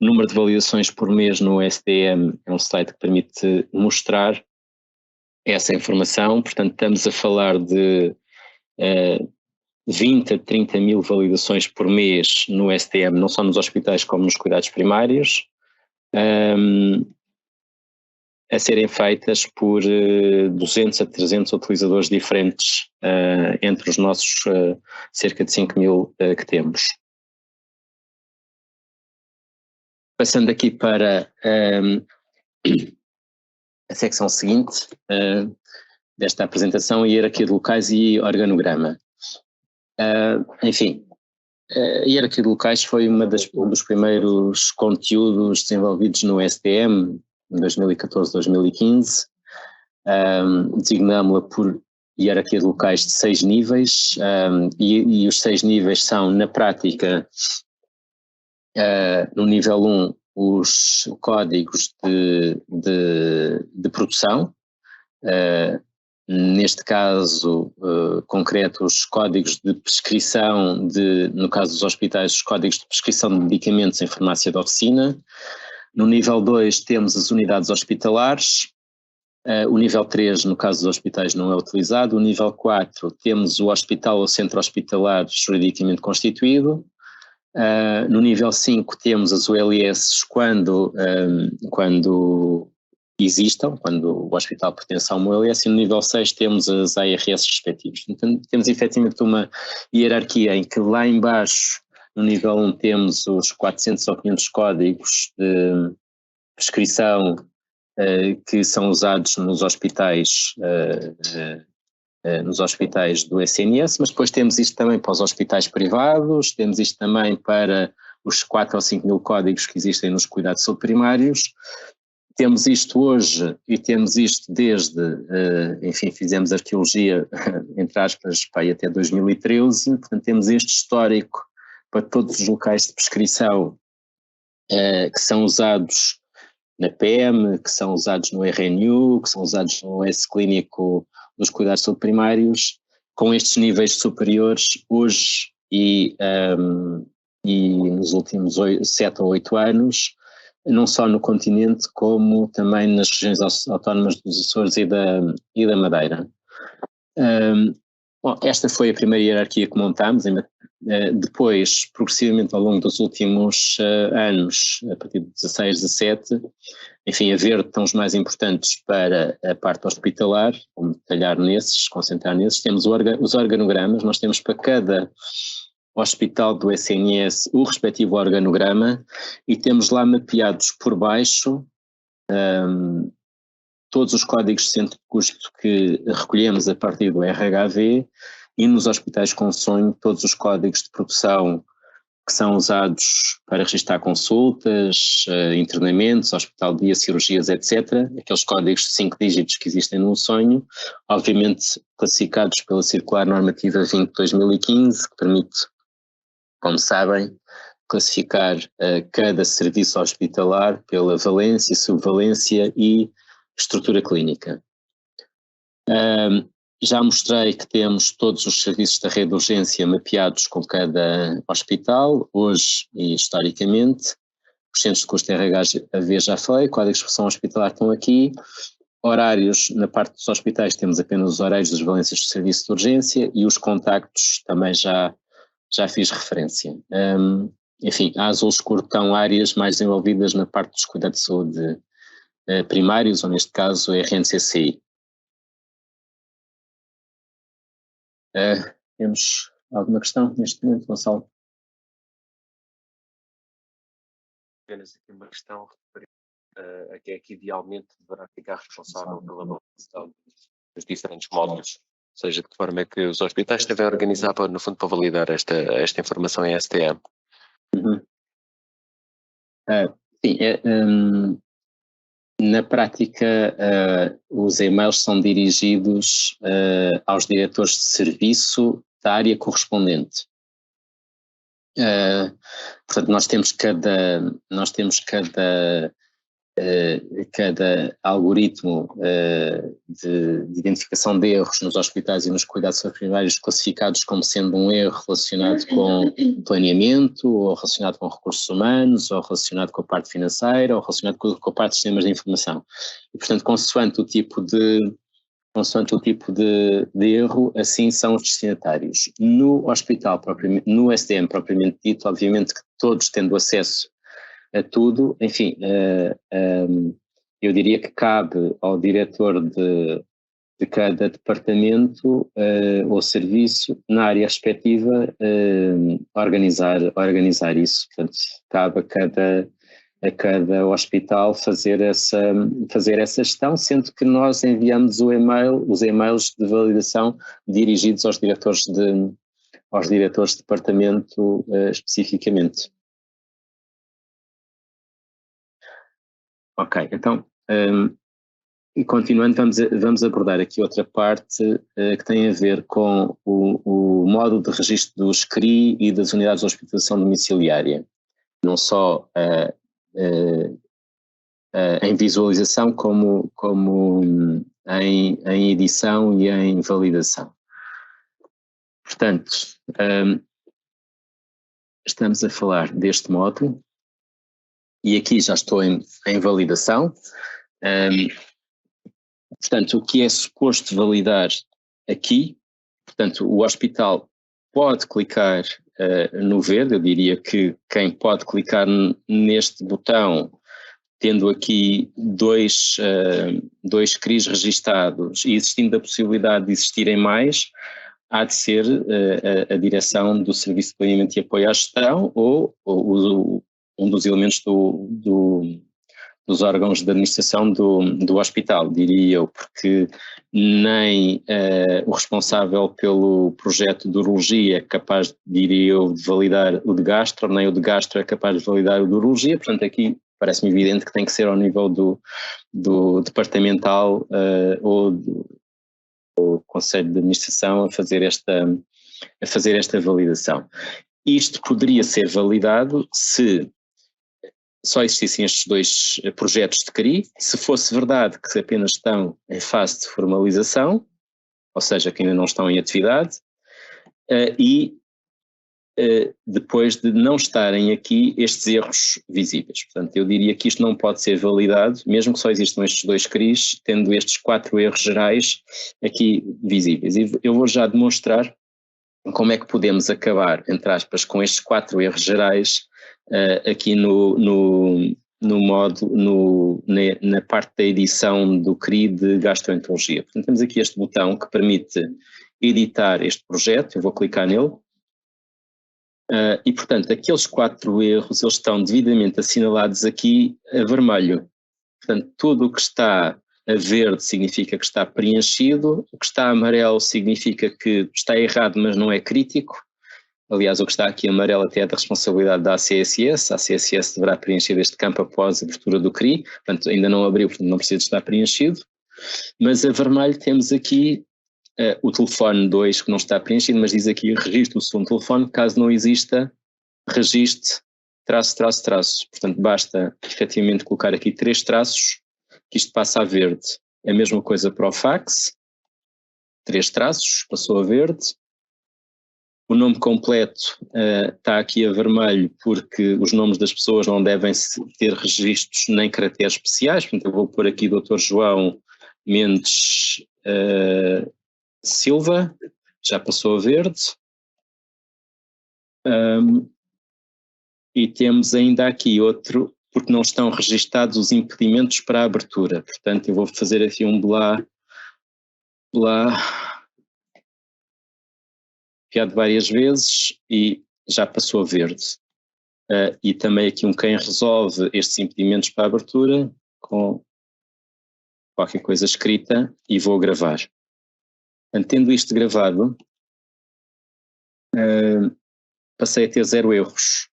número de validações por mês no SDM é um slide que permite mostrar essa informação, portanto estamos a falar de 20 a 30 mil validações por mês no SDM, não só nos hospitais como nos cuidados primários, a serem feitas por 200 a 300 utilizadores diferentes entre os nossos cerca de 5 mil que temos. Passando aqui para a secção seguinte desta apresentação, hierarquia de locais e organograma. Enfim, a hierarquia de locais foi um dos primeiros conteúdos desenvolvidos no SDM em 2014-2015. Designámos-la por hierarquia de locais de 6 níveis e os 6 níveis são, na prática, no nível 1, os códigos de produção, neste caso concreto os códigos de prescrição, no caso dos hospitais, os códigos de prescrição de medicamentos em farmácia de oficina. No nível 2 temos as unidades hospitalares, o nível 3 no caso dos hospitais não é utilizado, o nível 4 temos o hospital ou centro hospitalar juridicamente constituído. No nível 5 temos as ULS quando existam, quando o hospital pertence a uma ULS, e no nível 6 temos as ARS respectivas. Então temos efetivamente uma hierarquia em que lá embaixo, no nível 1, temos os 400 ou 500 códigos de prescrição que são usados nos hospitais do SNS, mas depois temos isto também para os hospitais privados, temos isto também para os 4 ou 5 mil códigos que existem nos cuidados de saúde primários. Temos isto hoje e temos isto desde, enfim, fizemos arqueologia, entre aspas, para até 2013, portanto temos este histórico para todos os locais de prescrição que são usados na PM, que são usados no RNU, que são usados no S-clínico dos cuidados de saúde primários, com estes níveis superiores hoje e nos últimos 7 ou 8 anos, não só no continente como também nas regiões autónomas dos Açores e da Madeira. Bom, esta foi a primeira hierarquia que montámos. Depois, progressivamente ao longo dos últimos anos, a partir de 16, 17, enfim, a verde estão os mais importantes para a parte hospitalar, vamos detalhar nesses, concentrar nesses. Temos os organogramas, nós temos para cada hospital do SNS o respectivo organograma e temos lá mapeados por baixo todos os códigos de centro de custo que recolhemos a partir do RHV e nos hospitais com sonho todos os códigos de produção que são usados para registrar consultas, internamentos, hospital de dia, cirurgias, etc. Aqueles códigos de 5 dígitos que existem no sonho, obviamente classificados pela Circular Normativa 20/2015, que permite, como sabem, classificar cada serviço hospitalar pela valência, subvalência e estrutura clínica. Já mostrei que temos todos os serviços da rede de urgência mapeados com cada hospital, hoje e historicamente. Os centros de custo RHV já foi, códigos de expressão hospitalar estão aqui. Horários, na parte dos hospitais temos apenas os horários das valências do serviço de urgência e os contactos também já fiz referência. Enfim, a azul escuro estão áreas mais desenvolvidas na parte dos cuidados de saúde primários, ou neste caso RNCCI. Temos alguma questão neste momento, Gonçalo? Apenas aqui uma questão a que é que idealmente deverá ficar responsável pela validação dos diferentes módulos, ou seja, de que forma é que os hospitais devem organizar, no fundo, para validar esta informação em STM. Sim, na prática os e-mails são dirigidos aos diretores de serviço da área correspondente. Portanto, nós temos cada cada algoritmo de identificação de erros nos hospitais e nos cuidados primários classificados como sendo um erro relacionado com planeamento, ou relacionado com recursos humanos, ou relacionado com a parte financeira, ou relacionado com a parte de sistemas de informação. E, portanto, consoante o tipo de erro, assim são os destinatários. No hospital, no SDM propriamente dito, obviamente que todos tendo acesso a tudo, enfim, eu diria que cabe ao diretor de cada departamento ou serviço, na área respectiva, organizar isso. Portanto, cabe a cada hospital fazer essa gestão, sendo que nós enviamos os e-mails de validação dirigidos aos diretores de departamento especificamente. Ok, então, e continuando, vamos abordar aqui outra parte que tem a ver com o modo de registro dos CRI e das unidades de hospitalização domiciliária, não só em visualização como em edição e em validação. Portanto, estamos a falar deste modo. E aqui já estou em validação. Portanto, o que é suposto validar aqui, portanto, o hospital pode clicar no verde. Eu diria que quem pode clicar neste botão, tendo aqui dois CRIs registados e existindo a possibilidade de existirem mais, há de ser a direção do Serviço de Planeamento e Apoio à Gestão ou um dos elementos dos órgãos de administração do hospital, diria eu, porque nem o responsável pelo projeto de urologia é capaz, diria eu, de validar o de gastro, nem o de gastro é capaz de validar o de urologia. Portanto, aqui parece-me evidente que tem que ser ao nível do departamental ou do Conselho de Administração a fazer esta validação. Isto poderia ser validado se só existissem estes dois projetos de CRI, se fosse verdade que apenas estão em fase de formalização, ou seja, que ainda não estão em atividade, e depois de não estarem aqui estes erros visíveis. Portanto, eu diria que isto não pode ser validado, mesmo que só existam estes dois CRIs, tendo estes 4 erros gerais aqui visíveis. E eu vou já demonstrar como é que podemos acabar, entre aspas, com estes 4 erros gerais aqui na parte da edição do CRI de gastroenterologia. Portanto, temos aqui este botão que permite editar este projeto. Eu vou clicar nele. E, portanto, aqueles 4 erros, eles estão devidamente assinalados aqui a vermelho. Portanto, tudo o que está a verde significa que está preenchido, o que está amarelo significa que está errado, mas não é crítico. Aliás, o que está aqui amarelo até é da responsabilidade da ACSS. A ACSS deverá preencher este campo após a abertura do CRI, portanto ainda não abriu, portanto não precisa estar preenchido. Mas a vermelho temos aqui o telefone 2 que não está preenchido, mas diz aqui registro o segundo telefone, caso não exista, registre --. Portanto, basta efetivamente colocar aqui 3 traços, que isto passa a verde. É a mesma coisa para o fax, 3 traços, passou a verde. O nome completo está aqui a vermelho porque os nomes das pessoas não devem ter registros nem caracteres especiais. Portanto, eu vou pôr aqui Dr. João Mendes Silva, já passou a verde. E temos ainda aqui outro, porque não estão registados os impedimentos para a abertura. Portanto, eu vou fazer aqui um blá, enviado várias vezes e já passou a verde. E também aqui quem resolve estes impedimentos para a abertura com qualquer coisa escrita e vou gravar. Tendo isto gravado, passei a ter 0 erros.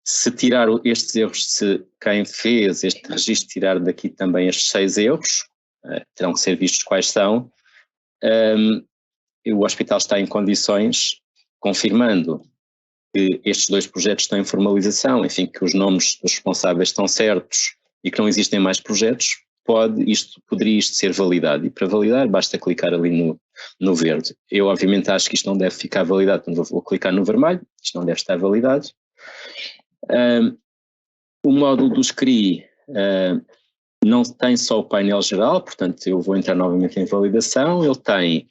Se tirar estes erros, se quem fez este registro tirar daqui também estes 6 erros, terão que ser vistos quais são, o hospital está em condições, confirmando que estes 2 projetos estão em formalização, enfim, que os nomes dos responsáveis estão certos e que não existem mais projetos, poderia isto ser validado. E para validar basta clicar ali no verde. Eu obviamente acho que isto não deve ficar validado, portanto vou clicar no vermelho, isto não deve estar validado. O módulo do SCRI não tem só o painel geral, portanto eu vou entrar novamente em validação, ele tem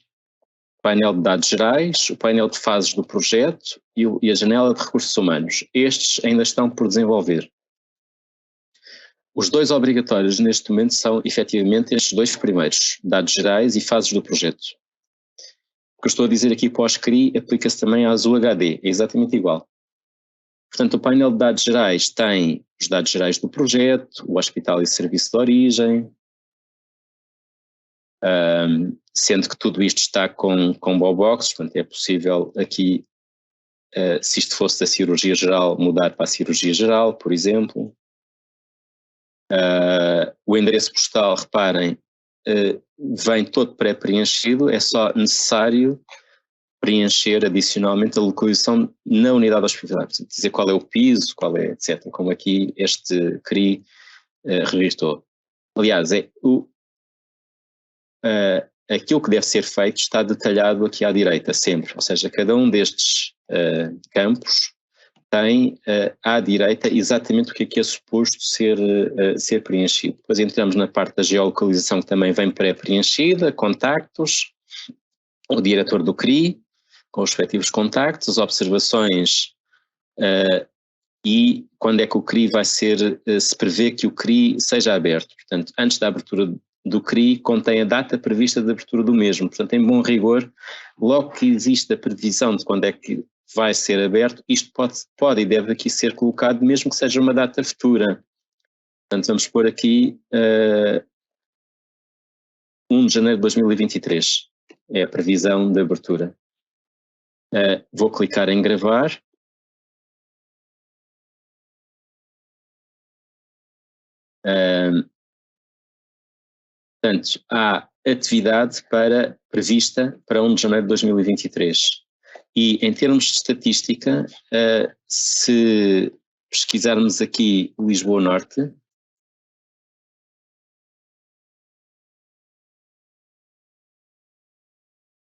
o painel de dados gerais, o painel de fases do projeto e a janela de recursos humanos. Estes ainda estão por desenvolver. Os dois obrigatórios neste momento são efetivamente estes dois primeiros, dados gerais e fases do projeto. O que eu estou a dizer aqui para o SCRI aplica-se também à Azul HD, é exatamente igual. Portanto, o painel de dados gerais tem os dados gerais do projeto, o hospital e serviço de origem, sendo que tudo isto está com Bobox, portanto é possível aqui, se isto fosse da cirurgia geral, mudar para a cirurgia geral, por exemplo. O endereço postal, reparem, vem todo pré-preenchido, é só necessário preencher adicionalmente a localização na unidade hospitalar, dizer qual é o piso, qual é, etc., como aqui este CRI registou. Aliás, aquilo que deve ser feito está detalhado aqui à direita, sempre, ou seja, cada um destes campos tem à direita exatamente o que é suposto ser preenchido. Depois entramos na parte da geolocalização, que também vem pré-preenchida, contactos, o diretor do CRI, com os respectivos contactos, as observações e quando é que o CRI vai ser, se prevê que o CRI seja aberto. Portanto, antes da abertura do CRI, contém a data prevista de abertura do mesmo. Portanto, em bom rigor, logo que existe a previsão de quando é que vai ser aberto, isto pode e deve aqui ser colocado, mesmo que seja uma data futura. Portanto, vamos pôr aqui 1 de janeiro de 2023, é a previsão de abertura. Vou clicar em gravar. Portanto, há atividade prevista para 1 de janeiro de 2023. E em termos de estatística, se pesquisarmos aqui Lisboa Norte,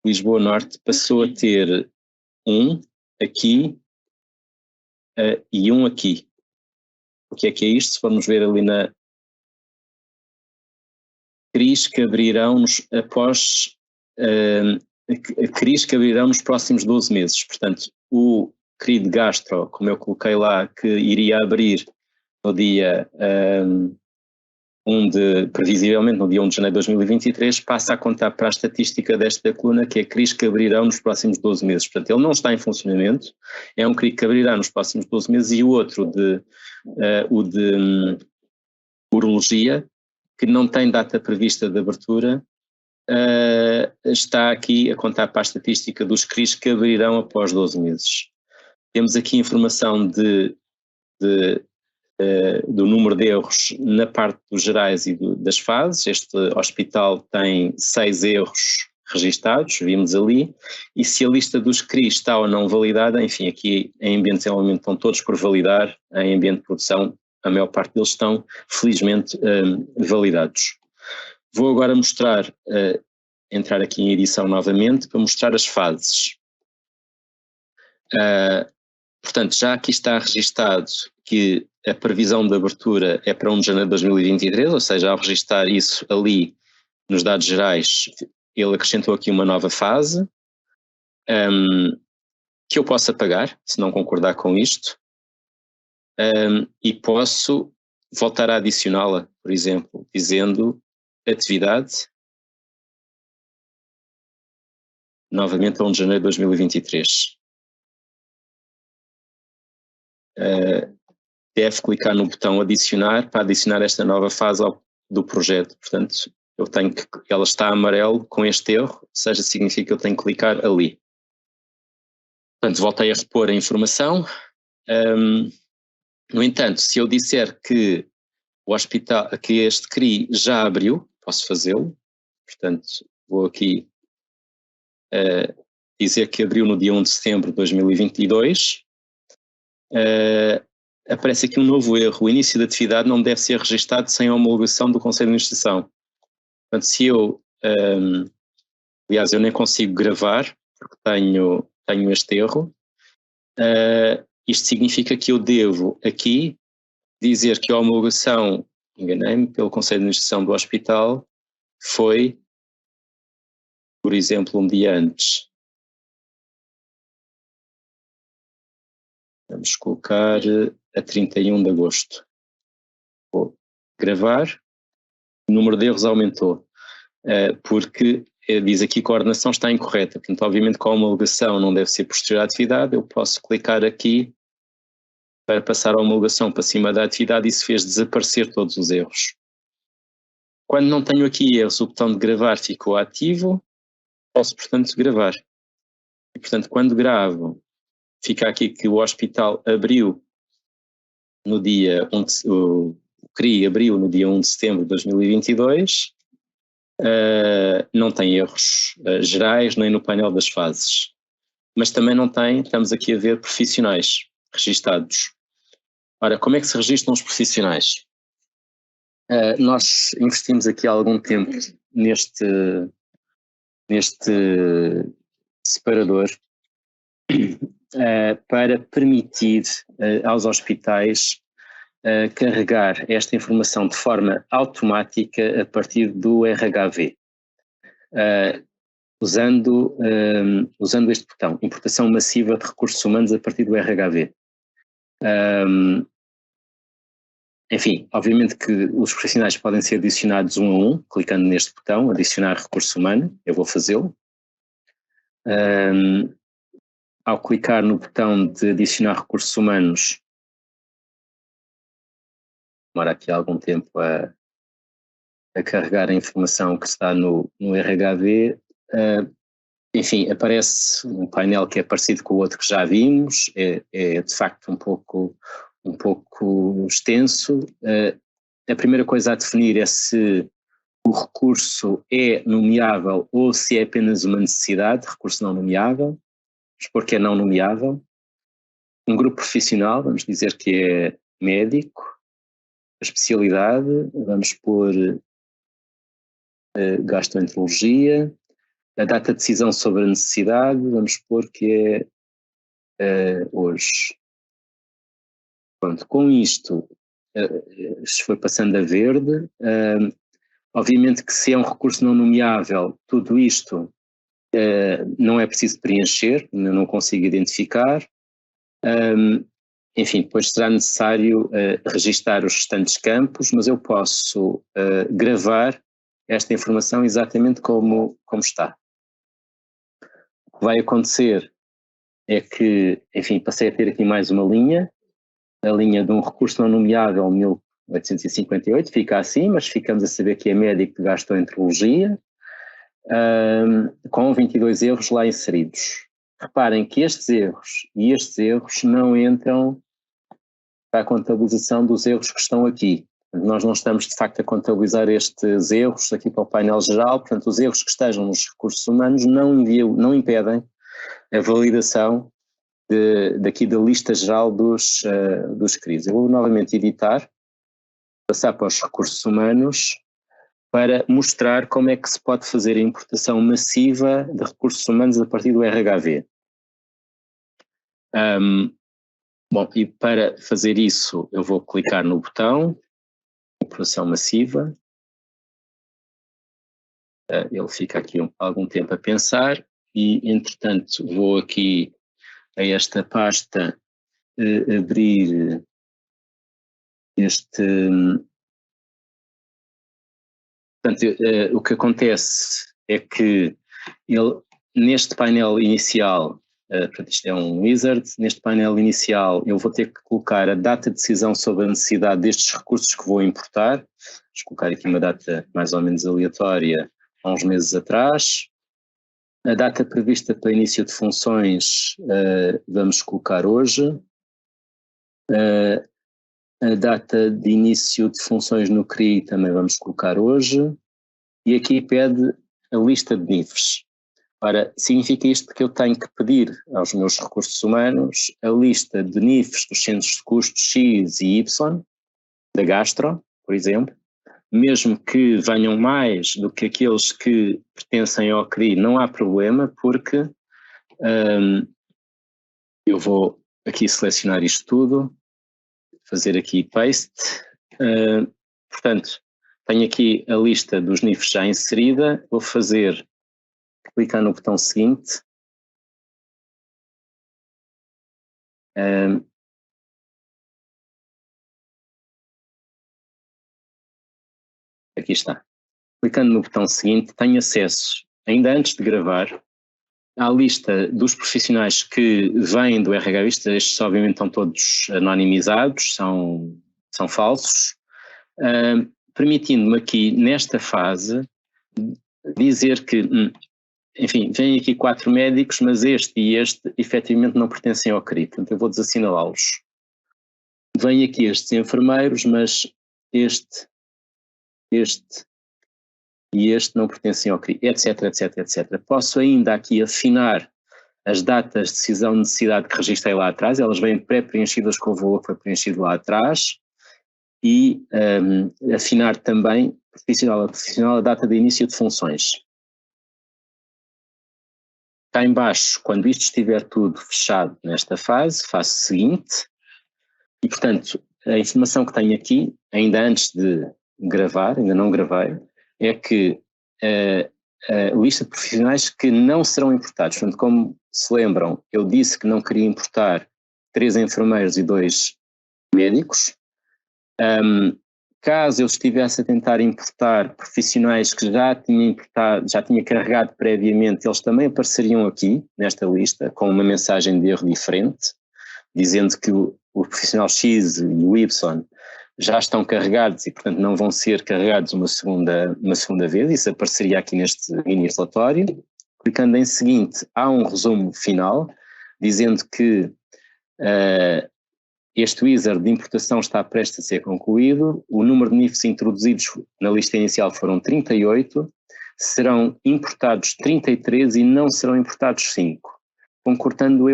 Lisboa Norte passou a ter um aqui e um aqui. O que é isto? Se formos ver ali na CRIs que abrirão após CRIs que abrirão nos próximos 12 meses. Portanto, o CRI de gastro, como eu coloquei lá, que iria abrir no dia previsivelmente no dia 1 de janeiro de 2023, passa a contar para a estatística desta coluna, que é CRIs que abrirão nos próximos 12 meses. Portanto, ele não está em funcionamento, é um CRI que abrirá nos próximos 12 meses, e o outro, o de urologia, que não tem data prevista de abertura, está aqui a contar para a estatística dos CRIs que abrirão após 12 meses. Temos aqui informação do número de erros na parte dos gerais e das fases. Este hospital tem 6 erros registados, vimos ali, e se a lista dos CRIs está ou não validada, enfim, aqui em ambiente de desenvolvimento estão todos por validar, em ambiente de produção a maior parte deles estão felizmente validados. Vou agora mostrar, entrar aqui em edição novamente, para mostrar as fases. Portanto, já aqui está registado que a previsão de abertura é para 1 de janeiro de 2023, ou seja, ao registar isso ali nos dados gerais, ele acrescentou aqui uma nova fase, que eu posso apagar, se não concordar com isto, e posso voltar a adicioná-la, por exemplo, dizendo atividade, novamente a 1 de janeiro de 2023. Deve clicar no botão adicionar para adicionar esta nova fase do projeto. Portanto, ela está amarelo com este erro, ou seja, significa que eu tenho que clicar ali. Portanto, voltei a repor a informação. No entanto, se eu disser que o hospital, que este CRI já abriu, posso fazê-lo. Portanto, vou aqui dizer que abriu no dia 1 de setembro de 2022. aparece aqui um novo erro. O início da atividade não deve ser registado sem a homologação do Conselho de Administração. Portanto, se eu, aliás, eu nem consigo gravar, porque tenho este erro, isto significa que eu devo aqui dizer que a homologação, enganei-me, pelo Conselho de Administração do hospital foi, por exemplo, um dia antes. Vamos colocar a 31 de agosto. Vou gravar, o número de erros aumentou, porque diz aqui que a coordenação está incorreta. Portanto, obviamente, com a homologação não deve ser posterior à atividade, eu posso clicar aqui para passar a homologação para cima da atividade e isso fez desaparecer todos os erros. Quando não tenho aqui erros, o botão de gravar ficou ativo, posso, portanto, gravar. E, portanto, quando gravo, fica aqui que o hospital abriu no dia 1 de, o CRI abriu no dia 1 de setembro de 2022, não tem erros gerais nem no painel das fases, mas também não tem, estamos aqui a ver profissionais registados. Ora, como é que se registram os profissionais? Nós investimos aqui algum tempo neste separador para permitir aos hospitais carregar esta informação de forma automática a partir do RHV, usando este botão, importação massiva de recursos humanos a partir do RHV. Enfim, obviamente que os profissionais podem ser adicionados um a um, clicando neste botão, adicionar recurso humano, eu vou fazê-lo. Ao clicar no botão de adicionar recursos humanos, demora aqui algum tempo a carregar a informação que está no RHV. Enfim, aparece um painel que é parecido com o outro que já vimos, é de facto um pouco extenso. A primeira coisa a definir é se o recurso é nomeável ou se é apenas uma necessidade, recurso não nomeável. Vamos pôr que é não nomeável. Um grupo profissional, vamos dizer que é médico. A especialidade, vamos pôr gastroenterologia. A data de decisão sobre a necessidade, vamos pôr que é hoje. Pronto, com isto, se foi passando a verde, obviamente que se é um recurso não nomeável, tudo isto não é preciso preencher, não consigo identificar. Enfim, depois será necessário registar os restantes campos, mas eu posso gravar esta informação exatamente como está. O que vai acontecer é que, enfim, passei a ter aqui mais uma linha, a linha de um recurso não nomeável 1858, fica assim, mas ficamos a saber que é médico de gastroenterologia, com 22 erros lá inseridos. Reparem que estes erros não entram para a contabilização dos erros que estão aqui. Nós não estamos de facto a contabilizar estes erros aqui para o painel geral, portanto os erros que estejam nos recursos humanos não impedem a validação daqui da lista geral dos CRIs. Eu vou novamente editar, passar para os recursos humanos para mostrar como é que se pode fazer a importação massiva de recursos humanos a partir do RHV. Bom, e para fazer isso eu vou clicar no botão importação massiva. Ele fica aqui algum tempo a pensar e, entretanto, vou aqui a esta pasta abrir este... Portanto, o que acontece é que ele, neste painel inicial, portanto isto é um wizard, neste painel inicial eu vou ter que colocar a data de decisão sobre a necessidade destes recursos que vou importar. Vou colocar aqui uma data mais ou menos aleatória, há uns meses atrás. A data prevista para início de funções vamos colocar hoje. A data de início de funções no CRI também vamos colocar hoje. E aqui pede a lista de NIFs. Ora, significa isto que eu tenho que pedir aos meus recursos humanos a lista de NIFs dos centros de custos X e Y, da Gastro, por exemplo, mesmo que venham mais do que aqueles que pertencem ao CRI, não há problema, porque eu vou aqui selecionar isto tudo, fazer aqui paste, portanto, tenho aqui a lista dos NIFs já inserida, vou clicar no botão seguinte, aqui está. Clicando no botão seguinte, tenho acesso, ainda antes de gravar, à lista dos profissionais que vêm do RH Vista. Estes obviamente estão todos anonimizados, são falsos, permitindo-me aqui, nesta fase, dizer que, enfim, vêm aqui 4 médicos, mas este e este efetivamente não pertencem ao CRI, portanto eu vou desassinalá-los. Vêm aqui estes enfermeiros, mas este e este não pertencem ao CRI, etc, etc, etc. Posso ainda aqui afinar as datas de decisão de necessidade que registrei lá atrás, elas vêm pré-preenchidas com o valor que foi preenchido lá atrás, e afinar também, profissional a profissional, a data de início de funções. Cá em baixo, quando isto estiver tudo fechado nesta fase, faço o seguinte, e portanto, a informação que tenho aqui, ainda antes de gravar, ainda não gravei, é que a lista de profissionais que não serão importados. Portanto, como se lembram, eu disse que não queria importar 3 enfermeiros e 2 médicos. Caso eu estivesse a tentar importar profissionais que já tinha carregado previamente, eles também apareceriam aqui nesta lista com uma mensagem de erro diferente, dizendo que o profissional X e o Y já estão carregados e, portanto, não vão ser carregados uma segunda vez. Isso apareceria aqui neste mini relatório. Clicando em seguinte, há um resumo final, dizendo que este wizard de importação está prestes a ser concluído, o número de NIFs introduzidos na lista inicial foram 38, serão importados 33 e não serão importados 5. Concordando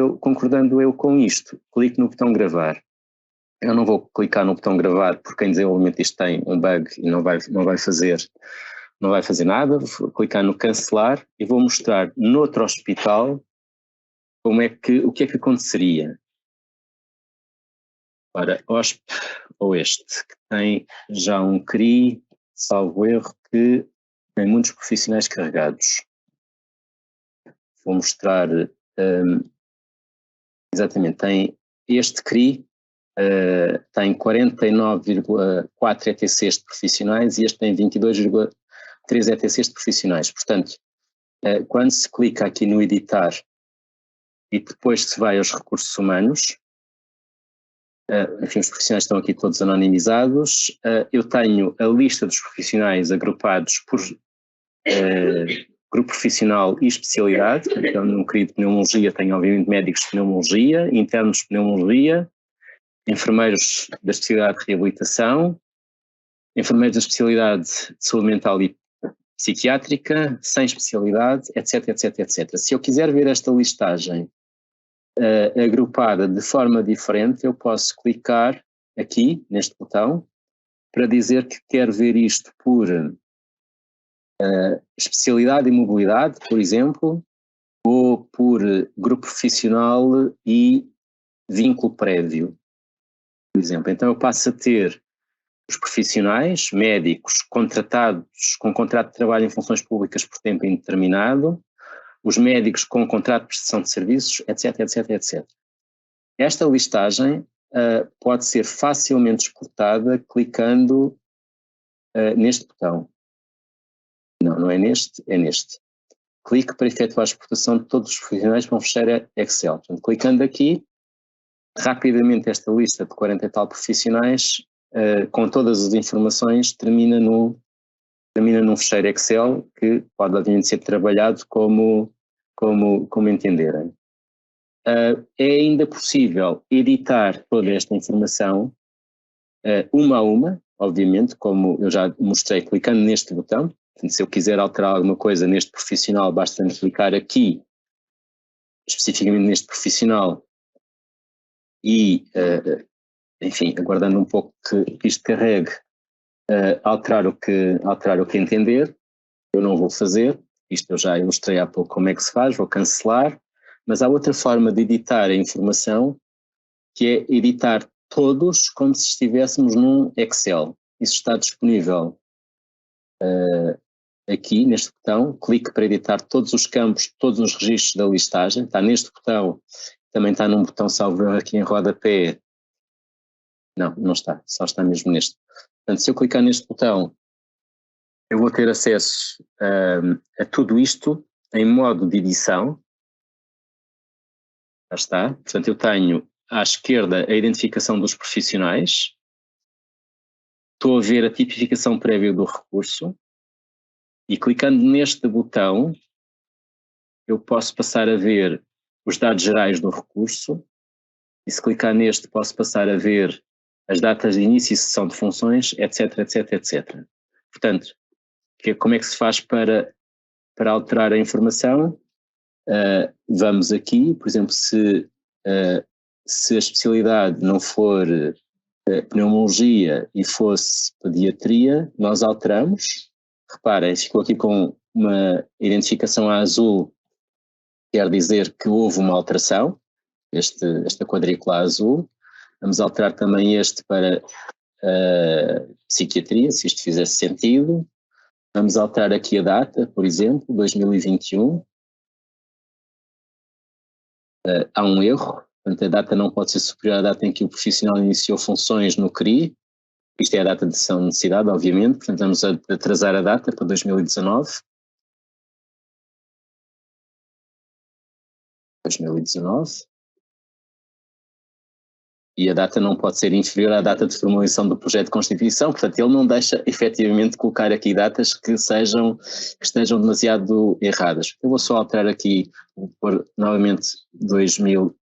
eu com isto, clico no botão gravar. Eu não vou clicar no botão gravar porque em desenvolvimento isto tem um bug e não vai fazer nada. Vou clicar no cancelar e vou mostrar noutro hospital o que é que aconteceria. Ora, OSP ou este, que tem já um CRI, salvo erro, que tem muitos profissionais carregados. Vou mostrar, exatamente, tem este CRI, tem 49,4 ETCs de profissionais e este tem 22,3 ETCs de profissionais. Portanto, quando se clica aqui no editar e depois se vai aos recursos humanos, enfim, os profissionais estão aqui todos anonimizados, eu tenho a lista dos profissionais agrupados por grupo profissional e especialidade. Então, no CRI de pneumologia tenho obviamente médicos de pneumologia, internos de pneumologia, enfermeiros da especialidade de reabilitação, enfermeiros da especialidade de saúde mental e psiquiátrica, sem especialidade, etc, etc, etc. Se eu quiser ver esta listagem agrupada de forma diferente, eu posso clicar aqui, neste botão, para dizer que quero ver isto por especialidade e mobilidade, por exemplo, ou por grupo profissional e vínculo prévio, por exemplo. Então eu passo a ter os profissionais, médicos, contratados com contrato de trabalho em funções públicas por tempo indeterminado, os médicos com contrato de prestação de serviços, etc, etc, etc. Esta listagem pode ser facilmente exportada clicando neste botão. Não é neste, é neste. Clique para efetuar a exportação de todos os profissionais para um ficheiro Excel. Portanto, clicando aqui, rapidamente esta lista de 40 e tal profissionais, com todas as informações, termina num ficheiro Excel que pode obviamente ser trabalhado como entenderem. É ainda possível editar toda esta informação uma a uma, obviamente, como eu já mostrei, clicando neste botão. Portanto, se eu quiser alterar alguma coisa neste profissional, basta-me clicar aqui, especificamente neste profissional, e, enfim, aguardando um pouco que isto carregue, alterar o que entender. Eu não vou fazer, isto eu já ilustrei há pouco como é que se faz, vou cancelar, mas há outra forma de editar a informação, que é editar todos como se estivéssemos num Excel. Isso está disponível aqui neste botão, clique para editar todos os campos, todos os registros da listagem, está neste botão, também está num botão salvo aqui em rodapé, não está, só está mesmo neste. Portanto, se eu clicar neste botão, eu vou ter acesso a tudo isto em modo de edição, já está, portanto eu tenho à esquerda a identificação dos profissionais, estou a ver a tipificação prévia do recurso, e clicando neste botão, eu posso passar a ver os dados gerais do recurso, e se clicar neste posso passar a ver as datas de início e cessão de funções, etc, etc, etc. Portanto, como é que se faz para alterar a informação? Vamos aqui, por exemplo, se a especialidade não for pneumologia e fosse pediatria, nós alteramos. Reparem, ficou aqui com uma identificação a azul, quer dizer que houve uma alteração, esta quadrícula azul. Vamos alterar também este para psiquiatria, se isto fizesse sentido. Vamos alterar aqui a data, por exemplo, 2021. Há um erro, portanto a data não pode ser superior à data em que o profissional iniciou funções no CRI. Isto é a data de sessão de necessidade, obviamente, portanto vamos atrasar a data para 2019. 2019. E a data não pode ser inferior à data de formalização do projeto de constituição, portanto ele não deixa efetivamente colocar aqui datas que estejam demasiado erradas. Eu vou só alterar aqui, vou pôr novamente 2020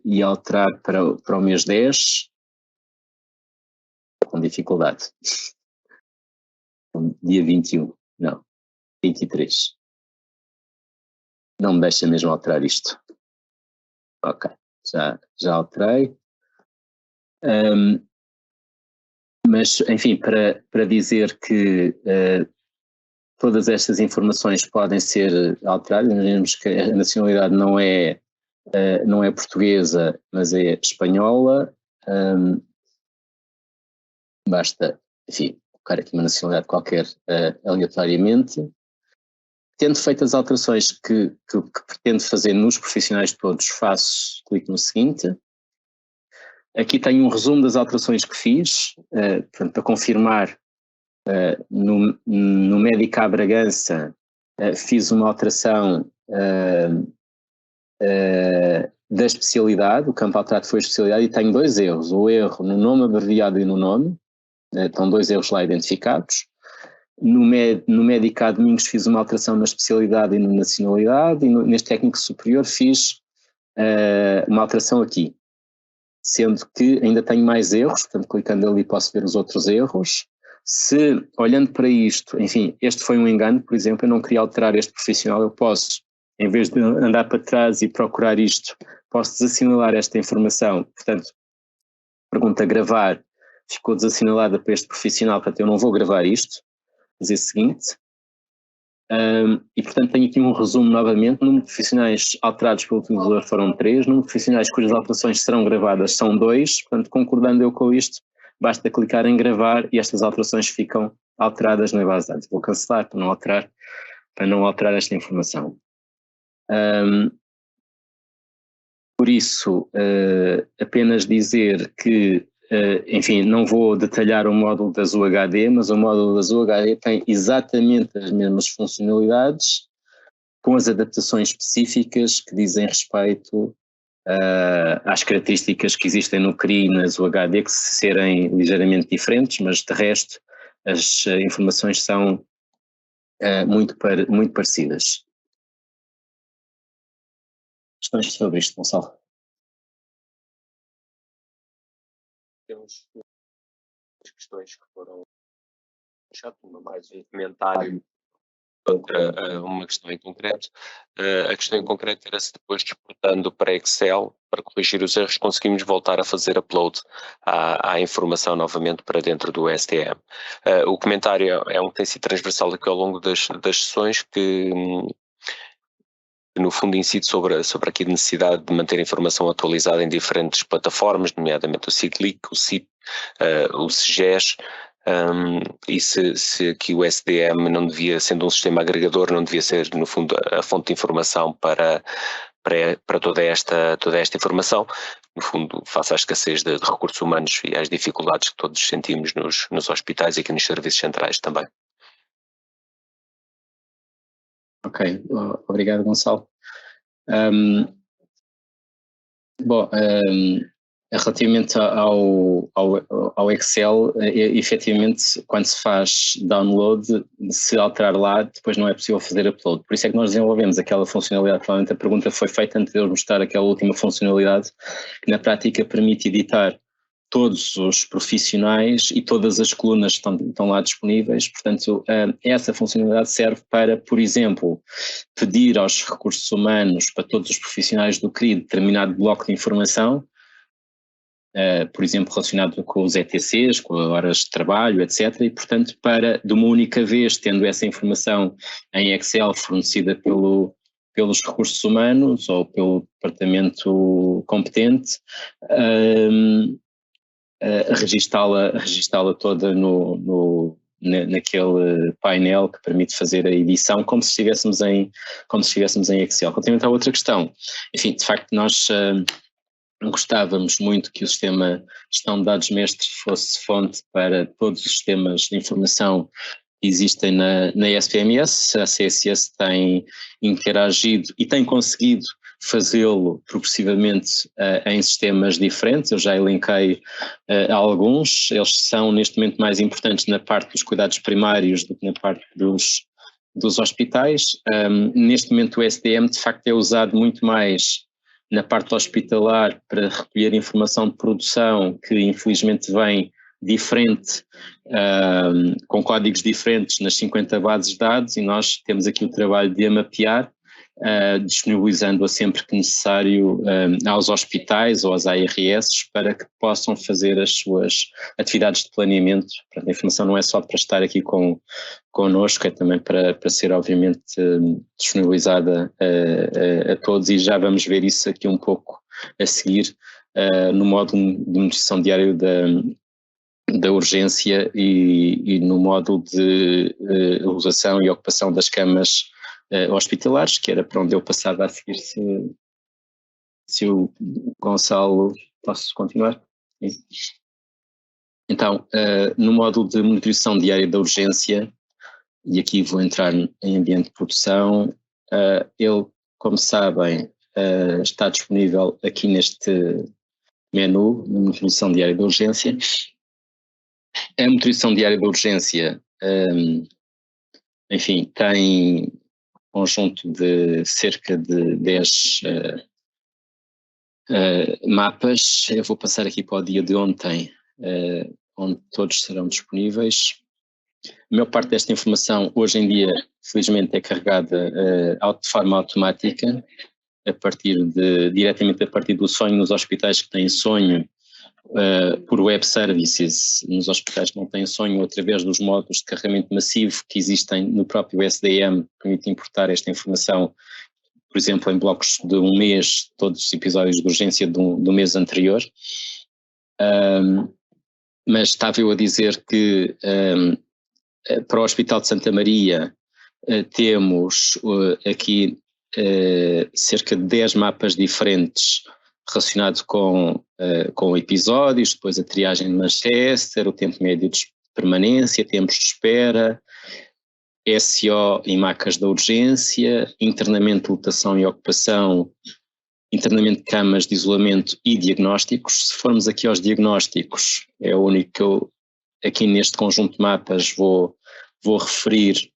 e alterar para o mês 10, com dificuldade. Dia 21, não, 23. Não me deixa mesmo alterar isto. Ok, já alterei. Mas, enfim, para dizer que todas estas informações podem ser alteradas, imaginemos que a nacionalidade não é portuguesa, mas é espanhola, basta, enfim, colocar aqui uma nacionalidade qualquer aleatoriamente. Tendo feito as alterações que pretendo fazer nos profissionais todos, clico no seguinte. Aqui tenho um resumo das alterações que fiz, portanto, para confirmar, no Médica Bragança fiz uma alteração da especialidade, o campo alterado foi a especialidade, e tenho dois erros, o erro no nome abreviado e no nome, estão dois erros lá identificados. No Médica Domingos fiz uma alteração na especialidade e na nacionalidade, e neste técnico superior fiz uma alteração aqui, sendo que ainda tenho mais erros, portanto clicando ali posso ver os outros erros. Se, olhando para isto, enfim, este foi um engano, por exemplo, eu não queria alterar este profissional, eu posso, em vez de andar para trás e procurar isto, posso desassinalar esta informação, portanto, pergunta gravar, ficou desassinalada para este profissional, portanto eu não vou gravar isto, fazer o seguinte, e portanto tenho aqui um resumo novamente. Número de profissionais alterados pelo utilizador foram 3, número de profissionais cujas alterações serão gravadas são 2, portanto concordando eu com isto, basta clicar em gravar e estas alterações ficam alteradas na base de dados. Vou cancelar para não alterar esta informação. Por isso, apenas dizer que enfim, não vou detalhar o módulo das UHD, mas o módulo das UHD tem exatamente as mesmas funcionalidades, com as adaptações específicas que dizem respeito às características que existem no CRI e nas UHD, que serem ligeiramente diferentes, mas de resto as informações são muito parecidas. Questões sobre isto, Gonçalo? Temos questões que foram chat, mais um comentário contra uma questão em concreto. A questão em concreto era se depois de exportando para Excel, para corrigir os erros, conseguimos voltar a fazer upload à informação novamente para dentro do STM. O comentário é um que tem sido transversal aqui ao longo das sessões, que no fundo incide sobre aqui a necessidade de manter a informação atualizada em diferentes plataformas, nomeadamente o SIGLIC, o CIP, o SGES, e se aqui o SDM não devia, sendo um sistema agregador, não devia ser, no fundo, a fonte de informação para toda esta informação, no fundo, face à escassez de recursos humanos e às dificuldades que todos sentimos nos hospitais e aqui nos serviços centrais também. Ok, obrigado, Gonçalo. Relativamente ao Excel, efetivamente, quando se faz download, se alterar lá, depois não é possível fazer upload. Por isso é que nós desenvolvemos aquela funcionalidade. Provavelmente a pergunta foi feita antes de eu mostrar aquela última funcionalidade, que na prática permite editar todos os profissionais e todas as colunas estão lá disponíveis. Portanto, essa funcionalidade serve para, por exemplo, pedir aos recursos humanos, para todos os profissionais do CRI, determinado bloco de informação, por exemplo, relacionado com os ETCs, com as horas de trabalho, etc. E, portanto, de uma única vez, tendo essa informação em Excel fornecida pelos recursos humanos ou pelo departamento competente, registá-la toda naquele painel que permite fazer a edição, como se estivéssemos em Excel. Relativamente à outra questão, enfim, de facto nós gostávamos muito que o sistema de gestão de dados mestres fosse fonte para todos os sistemas de informação que existem na SPMS. A CSS tem interagido e tem conseguido fazê-lo progressivamente em sistemas diferentes. Eu já elenquei alguns. Eles são neste momento mais importantes na parte dos cuidados primários do que na parte dos hospitais. Neste momento o SDM de facto é usado muito mais na parte hospitalar para recolher informação de produção, que infelizmente vem diferente, com códigos diferentes nas 50 bases de dados, e nós temos aqui o trabalho de a mapear, disponibilizando-a sempre que necessário aos hospitais ou às ARS para que possam fazer as suas atividades de planeamento. Portanto, a informação não é só para estar aqui connosco, é também para ser obviamente disponibilizada a todos, e já vamos ver isso aqui um pouco a seguir no módulo de monitorização diário da urgência e no módulo de utilização e ocupação das camas hospitalares, que era para onde eu passava a seguir. Se o Gonçalo, posso continuar? Então, no módulo de monitorização diária da urgência, e aqui vou entrar em ambiente de produção, ele, como sabem, está disponível aqui neste menu, na monitorização diária da urgência. A monitorização diária da urgência, enfim, tem conjunto de cerca de 10 mapas. Eu vou passar aqui para o dia de ontem, onde todos serão disponíveis. A maior parte desta informação hoje em dia, felizmente, é carregada de forma automática, diretamente a partir do sonho nos hospitais que têm sonho, por web services, nos hospitais que não têm sonho, através dos módulos de carregamento massivo que existem no próprio SDM, que permite importar esta informação, por exemplo, em blocos de um mês, todos os episódios de urgência do mês anterior. Mas estava eu a dizer que para o Hospital de Santa Maria temos aqui cerca de 10 mapas diferentes relacionados com episódios, depois a triagem de Manchester, o tempo médio de permanência, tempos de espera, SO em macas da urgência, internamento de lotação e ocupação, internamento de camas de isolamento e diagnósticos. Se formos aqui aos diagnósticos, é o único que eu aqui neste conjunto de mapas vou referir.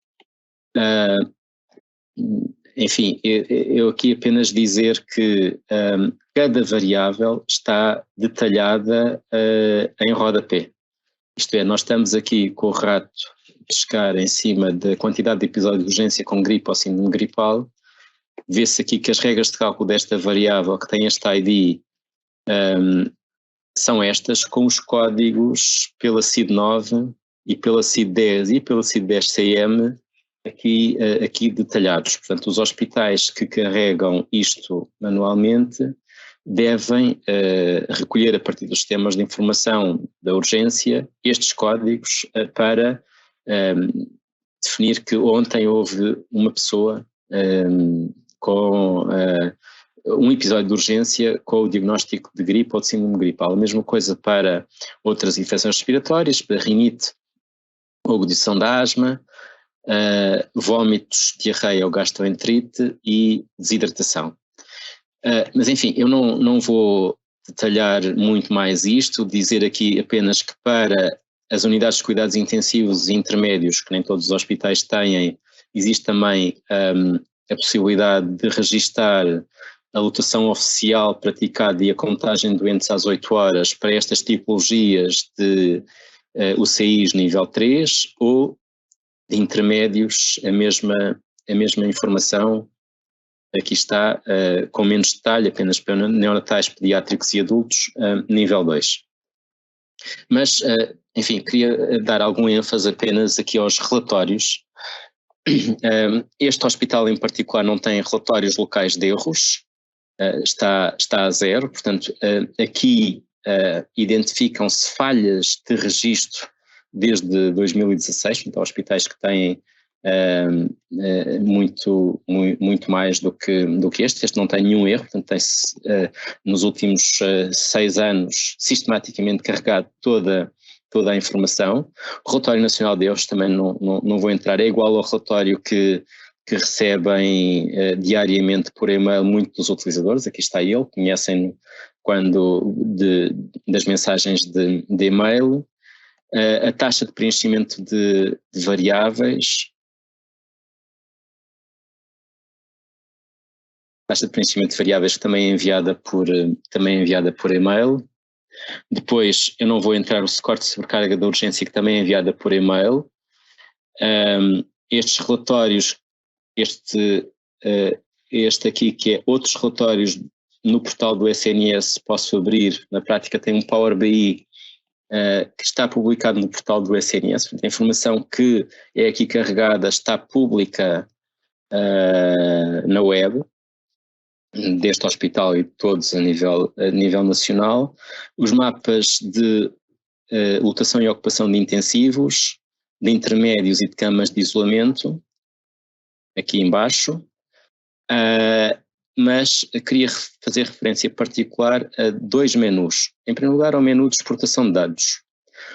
Enfim, eu aqui apenas dizer que cada variável está detalhada em rodapé. Isto é, nós estamos aqui com o rato pescar em cima da quantidade de episódios de urgência com gripe ou síndrome gripal, vê-se aqui que as regras de cálculo desta variável que tem este ID são estas, com os códigos pela CID-9 e pela CID-10 e pela CID-10-CM aqui detalhados. Portanto, os hospitais que carregam isto manualmente devem recolher a partir dos sistemas de informação da urgência estes códigos para definir que ontem houve uma pessoa com um episódio de urgência com o diagnóstico de gripe ou de síndrome gripal. A mesma coisa para outras infecções respiratórias, para rinite ou agudização da asma, vômitos, diarreia ou gastroenterite e desidratação. Mas enfim, eu não vou detalhar muito mais isto, dizer aqui apenas que para as unidades de cuidados intensivos e intermédios, que nem todos os hospitais têm, existe também a possibilidade de registar a lotação oficial praticada e a contagem de doentes às 8 horas para estas tipologias de UCIs nível 3 ou de intermédios, a mesma informação. Aqui está, com menos detalhe, apenas para neonatais, pediátricos e adultos, nível 2. Mas, enfim, queria dar algum ênfase apenas aqui aos relatórios. Este hospital em particular não tem relatórios locais de erros, está a 0, portanto, aqui identificam-se falhas de registro desde 2016, portanto, há hospitais que têm muito mais do que este não tem nenhum erro, portanto tem-se nos últimos 6 anos sistematicamente carregado toda a informação. O relatório nacional de erros também não vou entrar, é igual ao relatório que recebem diariamente por e-mail muitos dos utilizadores, aqui está ele, conhecem das mensagens de e-mail, a taxa de preenchimento de variáveis, taxa de preenchimento de variáveis que também é enviada por e-mail. Depois, eu não vou entrar no suporte de sobrecarga da urgência, que também é enviada por e-mail. Estes relatórios, este aqui, que é outros relatórios no portal do SNS, posso abrir, na prática tem um Power BI que está publicado no portal do SNS, portanto, a informação que é aqui carregada está pública na web deste hospital e de todos a nível nacional. Os mapas de lotação e ocupação de intensivos, de intermédios e de camas de isolamento, aqui embaixo, mas queria fazer referência particular a 2 menus. Em primeiro lugar, ao menu de exportação de dados.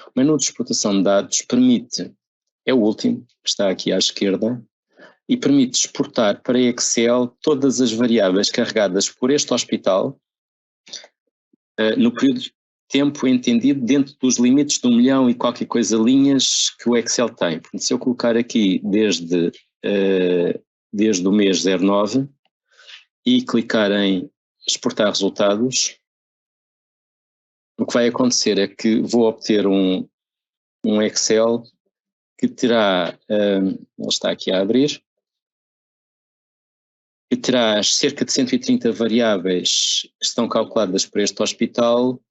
O menu de exportação de dados é o último, que está aqui à esquerda, e permite exportar para Excel todas as variáveis carregadas por este hospital no período de tempo entendido dentro dos limites de 1 milhão e qualquer coisa linhas que o Excel tem. Portanto, se eu colocar aqui desde o mês 09 e clicar em exportar resultados, o que vai acontecer é que vou obter um Excel que terá, ele está aqui a abrir, que terá cerca de 130 variáveis que estão calculadas por este hospital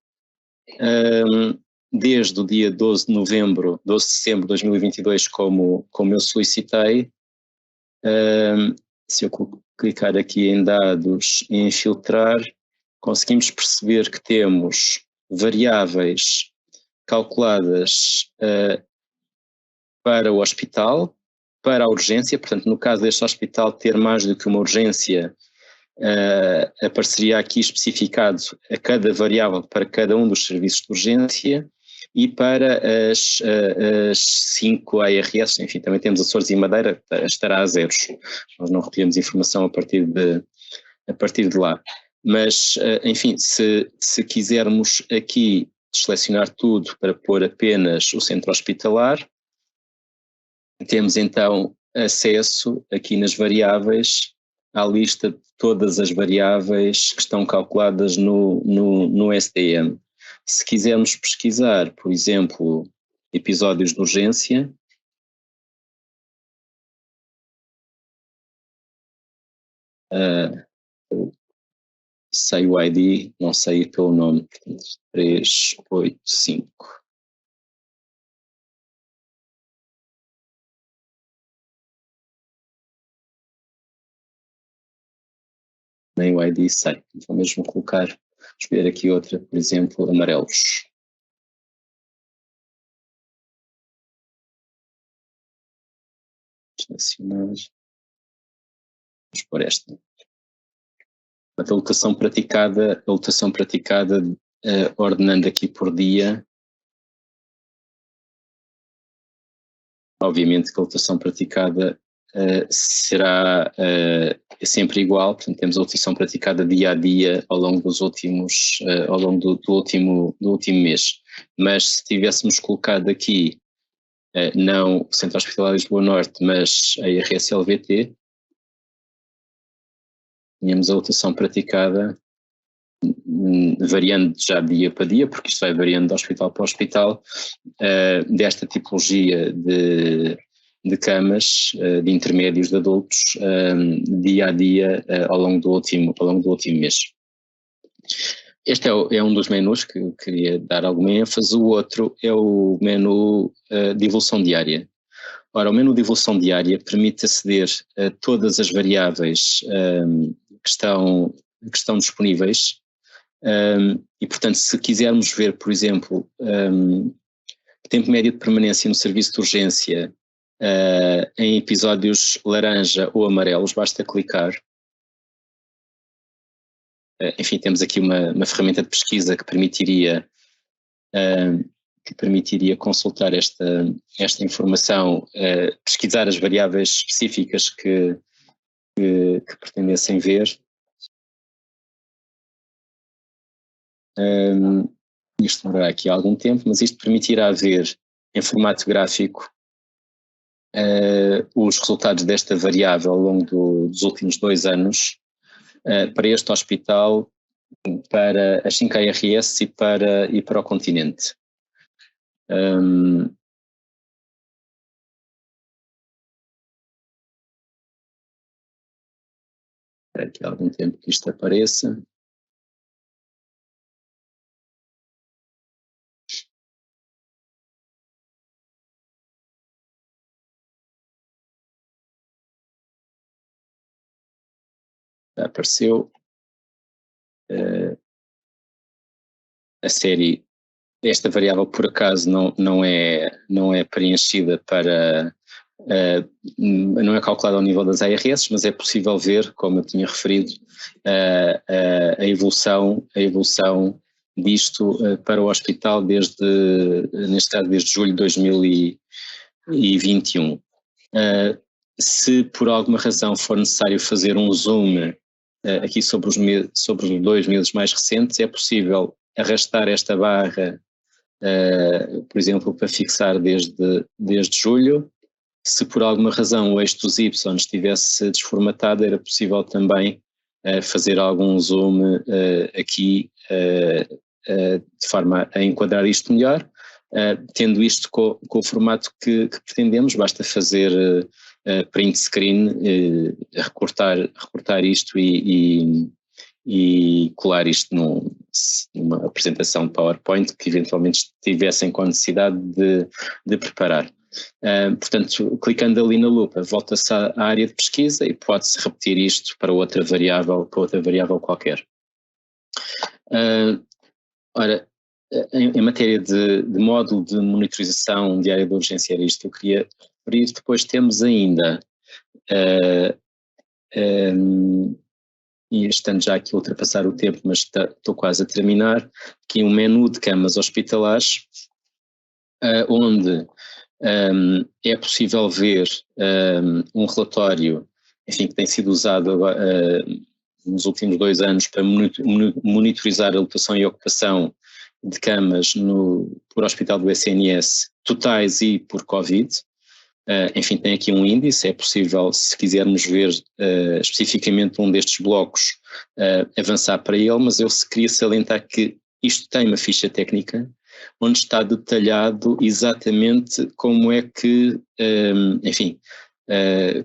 desde o dia 12 de setembro de 2022, como eu solicitei. Se eu clicar aqui em dados e em filtrar, conseguimos perceber que temos variáveis calculadas para o hospital, para a urgência, portanto, no caso deste hospital ter mais do que uma urgência, apareceria aqui especificado a cada variável para cada um dos serviços de urgência, e para as 5 ARS, enfim, também temos Açores e Madeira, estará a 0. Nós não recolhemos informação a partir de lá. Mas, enfim, se quisermos aqui selecionar tudo para pôr apenas o centro hospitalar, temos então acesso aqui nas variáveis à lista de todas as variáveis que estão calculadas no SDM. Se quisermos pesquisar, por exemplo, episódios de urgência, sei o ID, não sei pelo nome, 385. Nem o ID sei, vou mesmo colocar, escolher aqui outra, por exemplo, amarelos. Nacionais. Vamos por esta. A lotação praticada, ordenando aqui por dia. Obviamente que a lotação praticada será sempre igual, portanto temos a lotação praticada dia a dia ao longo dos últimos, ao longo do último mês. Mas se tivéssemos colocado aqui não o Centro Hospitalar de Lisboa Norte, mas a IRS-LVT, tínhamos a lotação praticada variando já dia para dia, porque isto vai variando de hospital para hospital, desta tipologia de camas, de intermédios de adultos, dia a dia, ao longo do último mês. Este é um dos menus que eu queria dar alguma ênfase. O outro é o menu de evolução diária. Ora, o menu de evolução diária permite aceder a todas as variáveis que estão disponíveis e, portanto, se quisermos ver, por exemplo, tempo médio de permanência no serviço de urgência em episódios laranja ou amarelos, basta clicar. Enfim, temos aqui uma ferramenta de pesquisa que permitiria consultar esta informação, pesquisar as variáveis específicas que pretendessem ver. Isto demorará aqui algum tempo, mas isto permitirá ver em formato gráfico os resultados desta variável ao longo dos últimos 2 anos para este hospital, para as 5 ARS e para o continente. Espera aqui algum tempo que isto apareça. Já apareceu. A série, esta variável por acaso não é preenchida para, não é calculada ao nível das ARS, mas é possível ver, como eu tinha referido, a evolução disto para o hospital neste caso desde julho de 2021. Se por alguma razão for necessário fazer um zoom aqui sobre os 2 meses mais recentes, é possível arrastar esta barra, por exemplo, para fixar desde julho. Se por alguma razão o eixo dos Y estivesse desformatado, era possível também fazer algum zoom aqui de forma a enquadrar isto melhor. Tendo isto com o formato que pretendemos, basta fazer print screen, recortar isto e colar isto numa apresentação de PowerPoint que eventualmente tivessem com necessidade de preparar. Portanto, clicando ali na lupa, volta-se à área de pesquisa e pode-se repetir isto para outra variável qualquer. Ora, em matéria de módulo de monitorização diária de urgência, era isto que eu queria referir. Depois temos ainda, e estando já aqui a ultrapassar o tempo, mas estou quase a terminar, aqui um menu de camas hospitalares, onde é possível ver um relatório, enfim, que tem sido usado nos últimos 2 anos para monitorizar a lotação e ocupação de camas por hospital do SNS, totais e por Covid. Enfim, tem aqui um índice, é possível, se quisermos ver especificamente um destes blocos, avançar para ele, mas eu queria salientar que isto tem uma ficha técnica onde está detalhado exatamente como é que, enfim,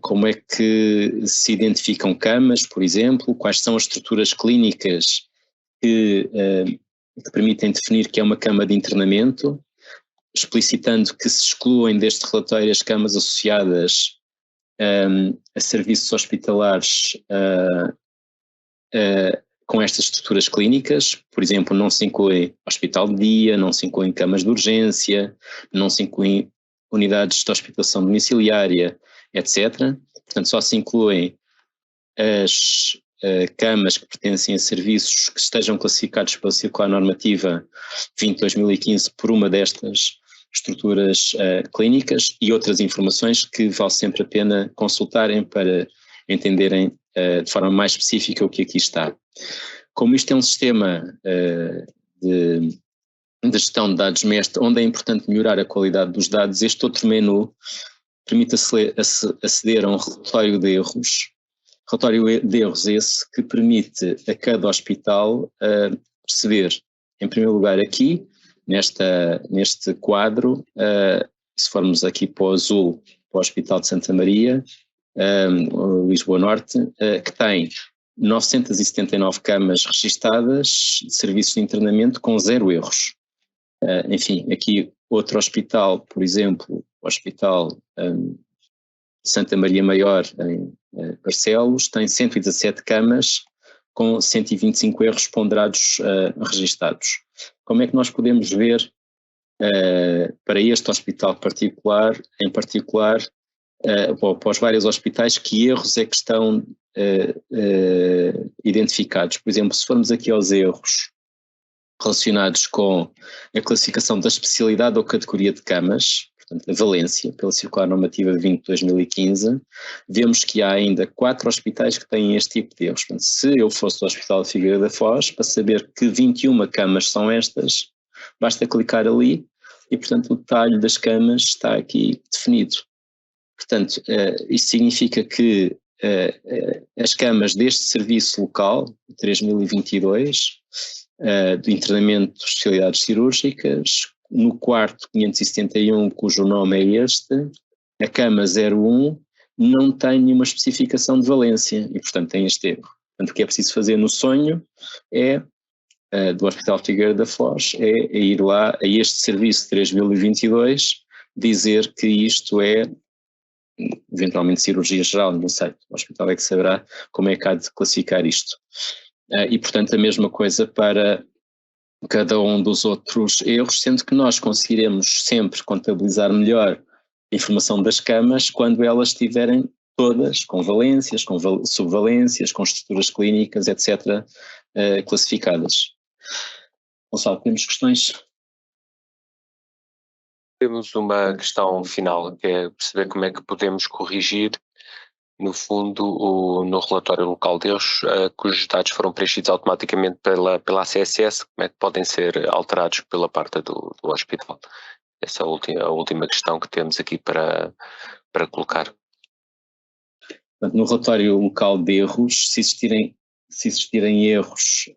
como é que se identificam camas, por exemplo, quais são as estruturas clínicas que permitem definir que é uma cama de internamento, explicitando que se excluem deste relatório as camas associadas a serviços hospitalares com estas estruturas clínicas. Por exemplo, não se inclui hospital de dia, não se incluem camas de urgência, não se incluem unidades de hospitalização domiciliária, etc. Portanto, só se incluem as camas que pertencem a serviços que estejam classificados pela Circular Normativa 20/2015 por uma destas estruturas clínicas, e outras informações que vale sempre a pena consultarem para entenderem de forma mais específica o que aqui está. Como isto é um sistema de gestão de dados mestre, onde é importante melhorar a qualidade dos dados, este outro menu permite aceder a um relatório de erros. Relatório de erros esse que permite a cada hospital perceber, em primeiro lugar aqui, neste quadro, se formos aqui para o azul, para o Hospital de Santa Maria, Lisboa Norte, que tem 979 camas registadas de serviços de internamento com 0 erros. Enfim, aqui outro hospital, por exemplo, o Hospital Santa Maria Maior, em Barcelos, tem 117 camas com 125 erros ponderados registados. Como é que nós podemos ver para este hospital particular, em particular, para os vários hospitais, que erros é que estão identificados? Por exemplo, se formos aqui aos erros relacionados com a classificação da especialidade ou categoria de camas, portanto, a valência, pela Circular Normativa 20/2015, vemos que há ainda 4 hospitais que têm este tipo de erros. Portanto, se eu fosse do Hospital de Figueira da Foz, para saber que 21 camas são estas, basta clicar ali e, portanto, o detalhe das camas está aqui definido. Portanto, isto significa que as camas deste serviço local, 3022, do internamento de especialidades cirúrgicas, no quarto 571, cujo nome é este, a cama 01 não tem nenhuma especificação de valência e, portanto, tem este erro. Portanto, o que é preciso fazer no sonho é, do Hospital Figueira da Foz, é ir lá a este serviço 3022, dizer que isto é, eventualmente, cirurgia geral, não sei, o hospital é que saberá como é que há de classificar isto. E, portanto, a mesma coisa para cada um dos outros erros, sendo que nós conseguiremos sempre contabilizar melhor a informação das camas quando elas estiverem todas com valências, com subvalências, com estruturas clínicas, etc., classificadas. Gonçalo, temos questões? Temos uma questão final, que é perceber como é que podemos corrigir, no fundo, no relatório local de erros, cujos dados foram preenchidos automaticamente pela ACSS, como é que podem ser alterados pela parte do hospital. Essa é a última questão que temos aqui para colocar. No relatório local de erros, se existirem erros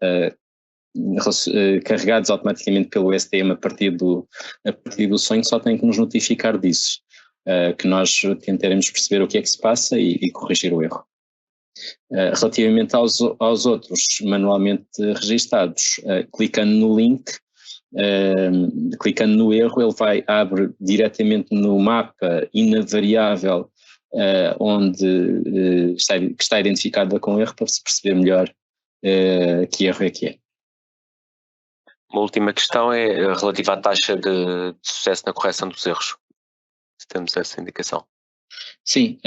carregados automaticamente pelo STM a partir do sonho, só tem que nos notificar disso, que nós tentaremos perceber o que é que se passa e corrigir o erro. Relativamente aos outros manualmente registados, clicando no link, clicando no erro, ele abre diretamente no mapa e na variável onde está identificada com erro, para se perceber melhor que erro é que é. Uma última questão é relativa à taxa de sucesso na correção dos erros. Se temos essa indicação. Sim,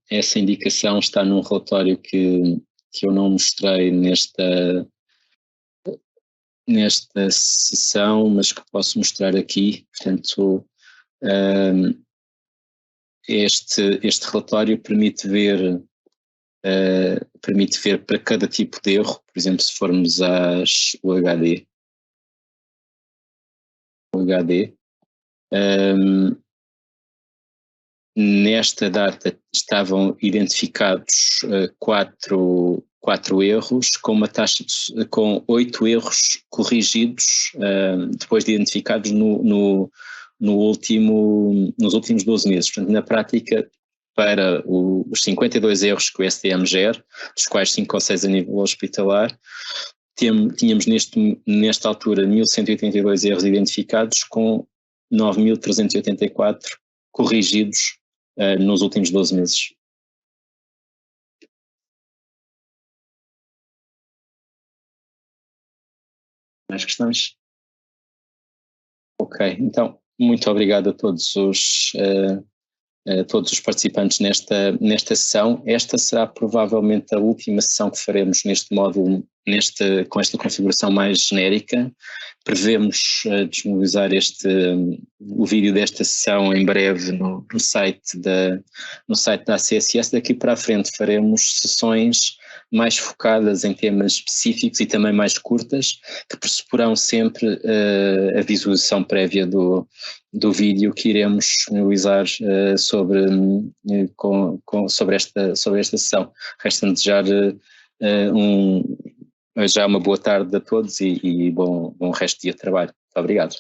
essa indicação está num relatório que eu não mostrei nesta sessão, mas que posso mostrar aqui. Portanto, este relatório permite ver para cada tipo de erro. Por exemplo, se formos às UHD, nesta data estavam identificados 4 erros, com uma taxa com 8 erros corrigidos depois de identificados nos últimos 12 meses. Portanto, na prática, para os 52 erros que o SDM gera, dos quais 5 ou 6 a nível hospitalar. Tínhamos nesta altura 1.182 erros identificados, com 9.384 corrigidos nos últimos 12 meses. Mais questões? Ok, então, muito obrigado a todos os participantes nesta sessão. Esta será provavelmente a última sessão que faremos neste módulo, com esta configuração mais genérica. Prevemos disponibilizar o vídeo desta sessão em breve no site da ACSS. Daqui para a frente faremos sessões mais focadas em temas específicos e também mais curtas, que pressuporão sempre a visualização prévia do vídeo que iremos disponibilizar sobre esta sessão. Resta-me desejar já uma boa tarde a todos e bom resto de dia de trabalho. Muito obrigado.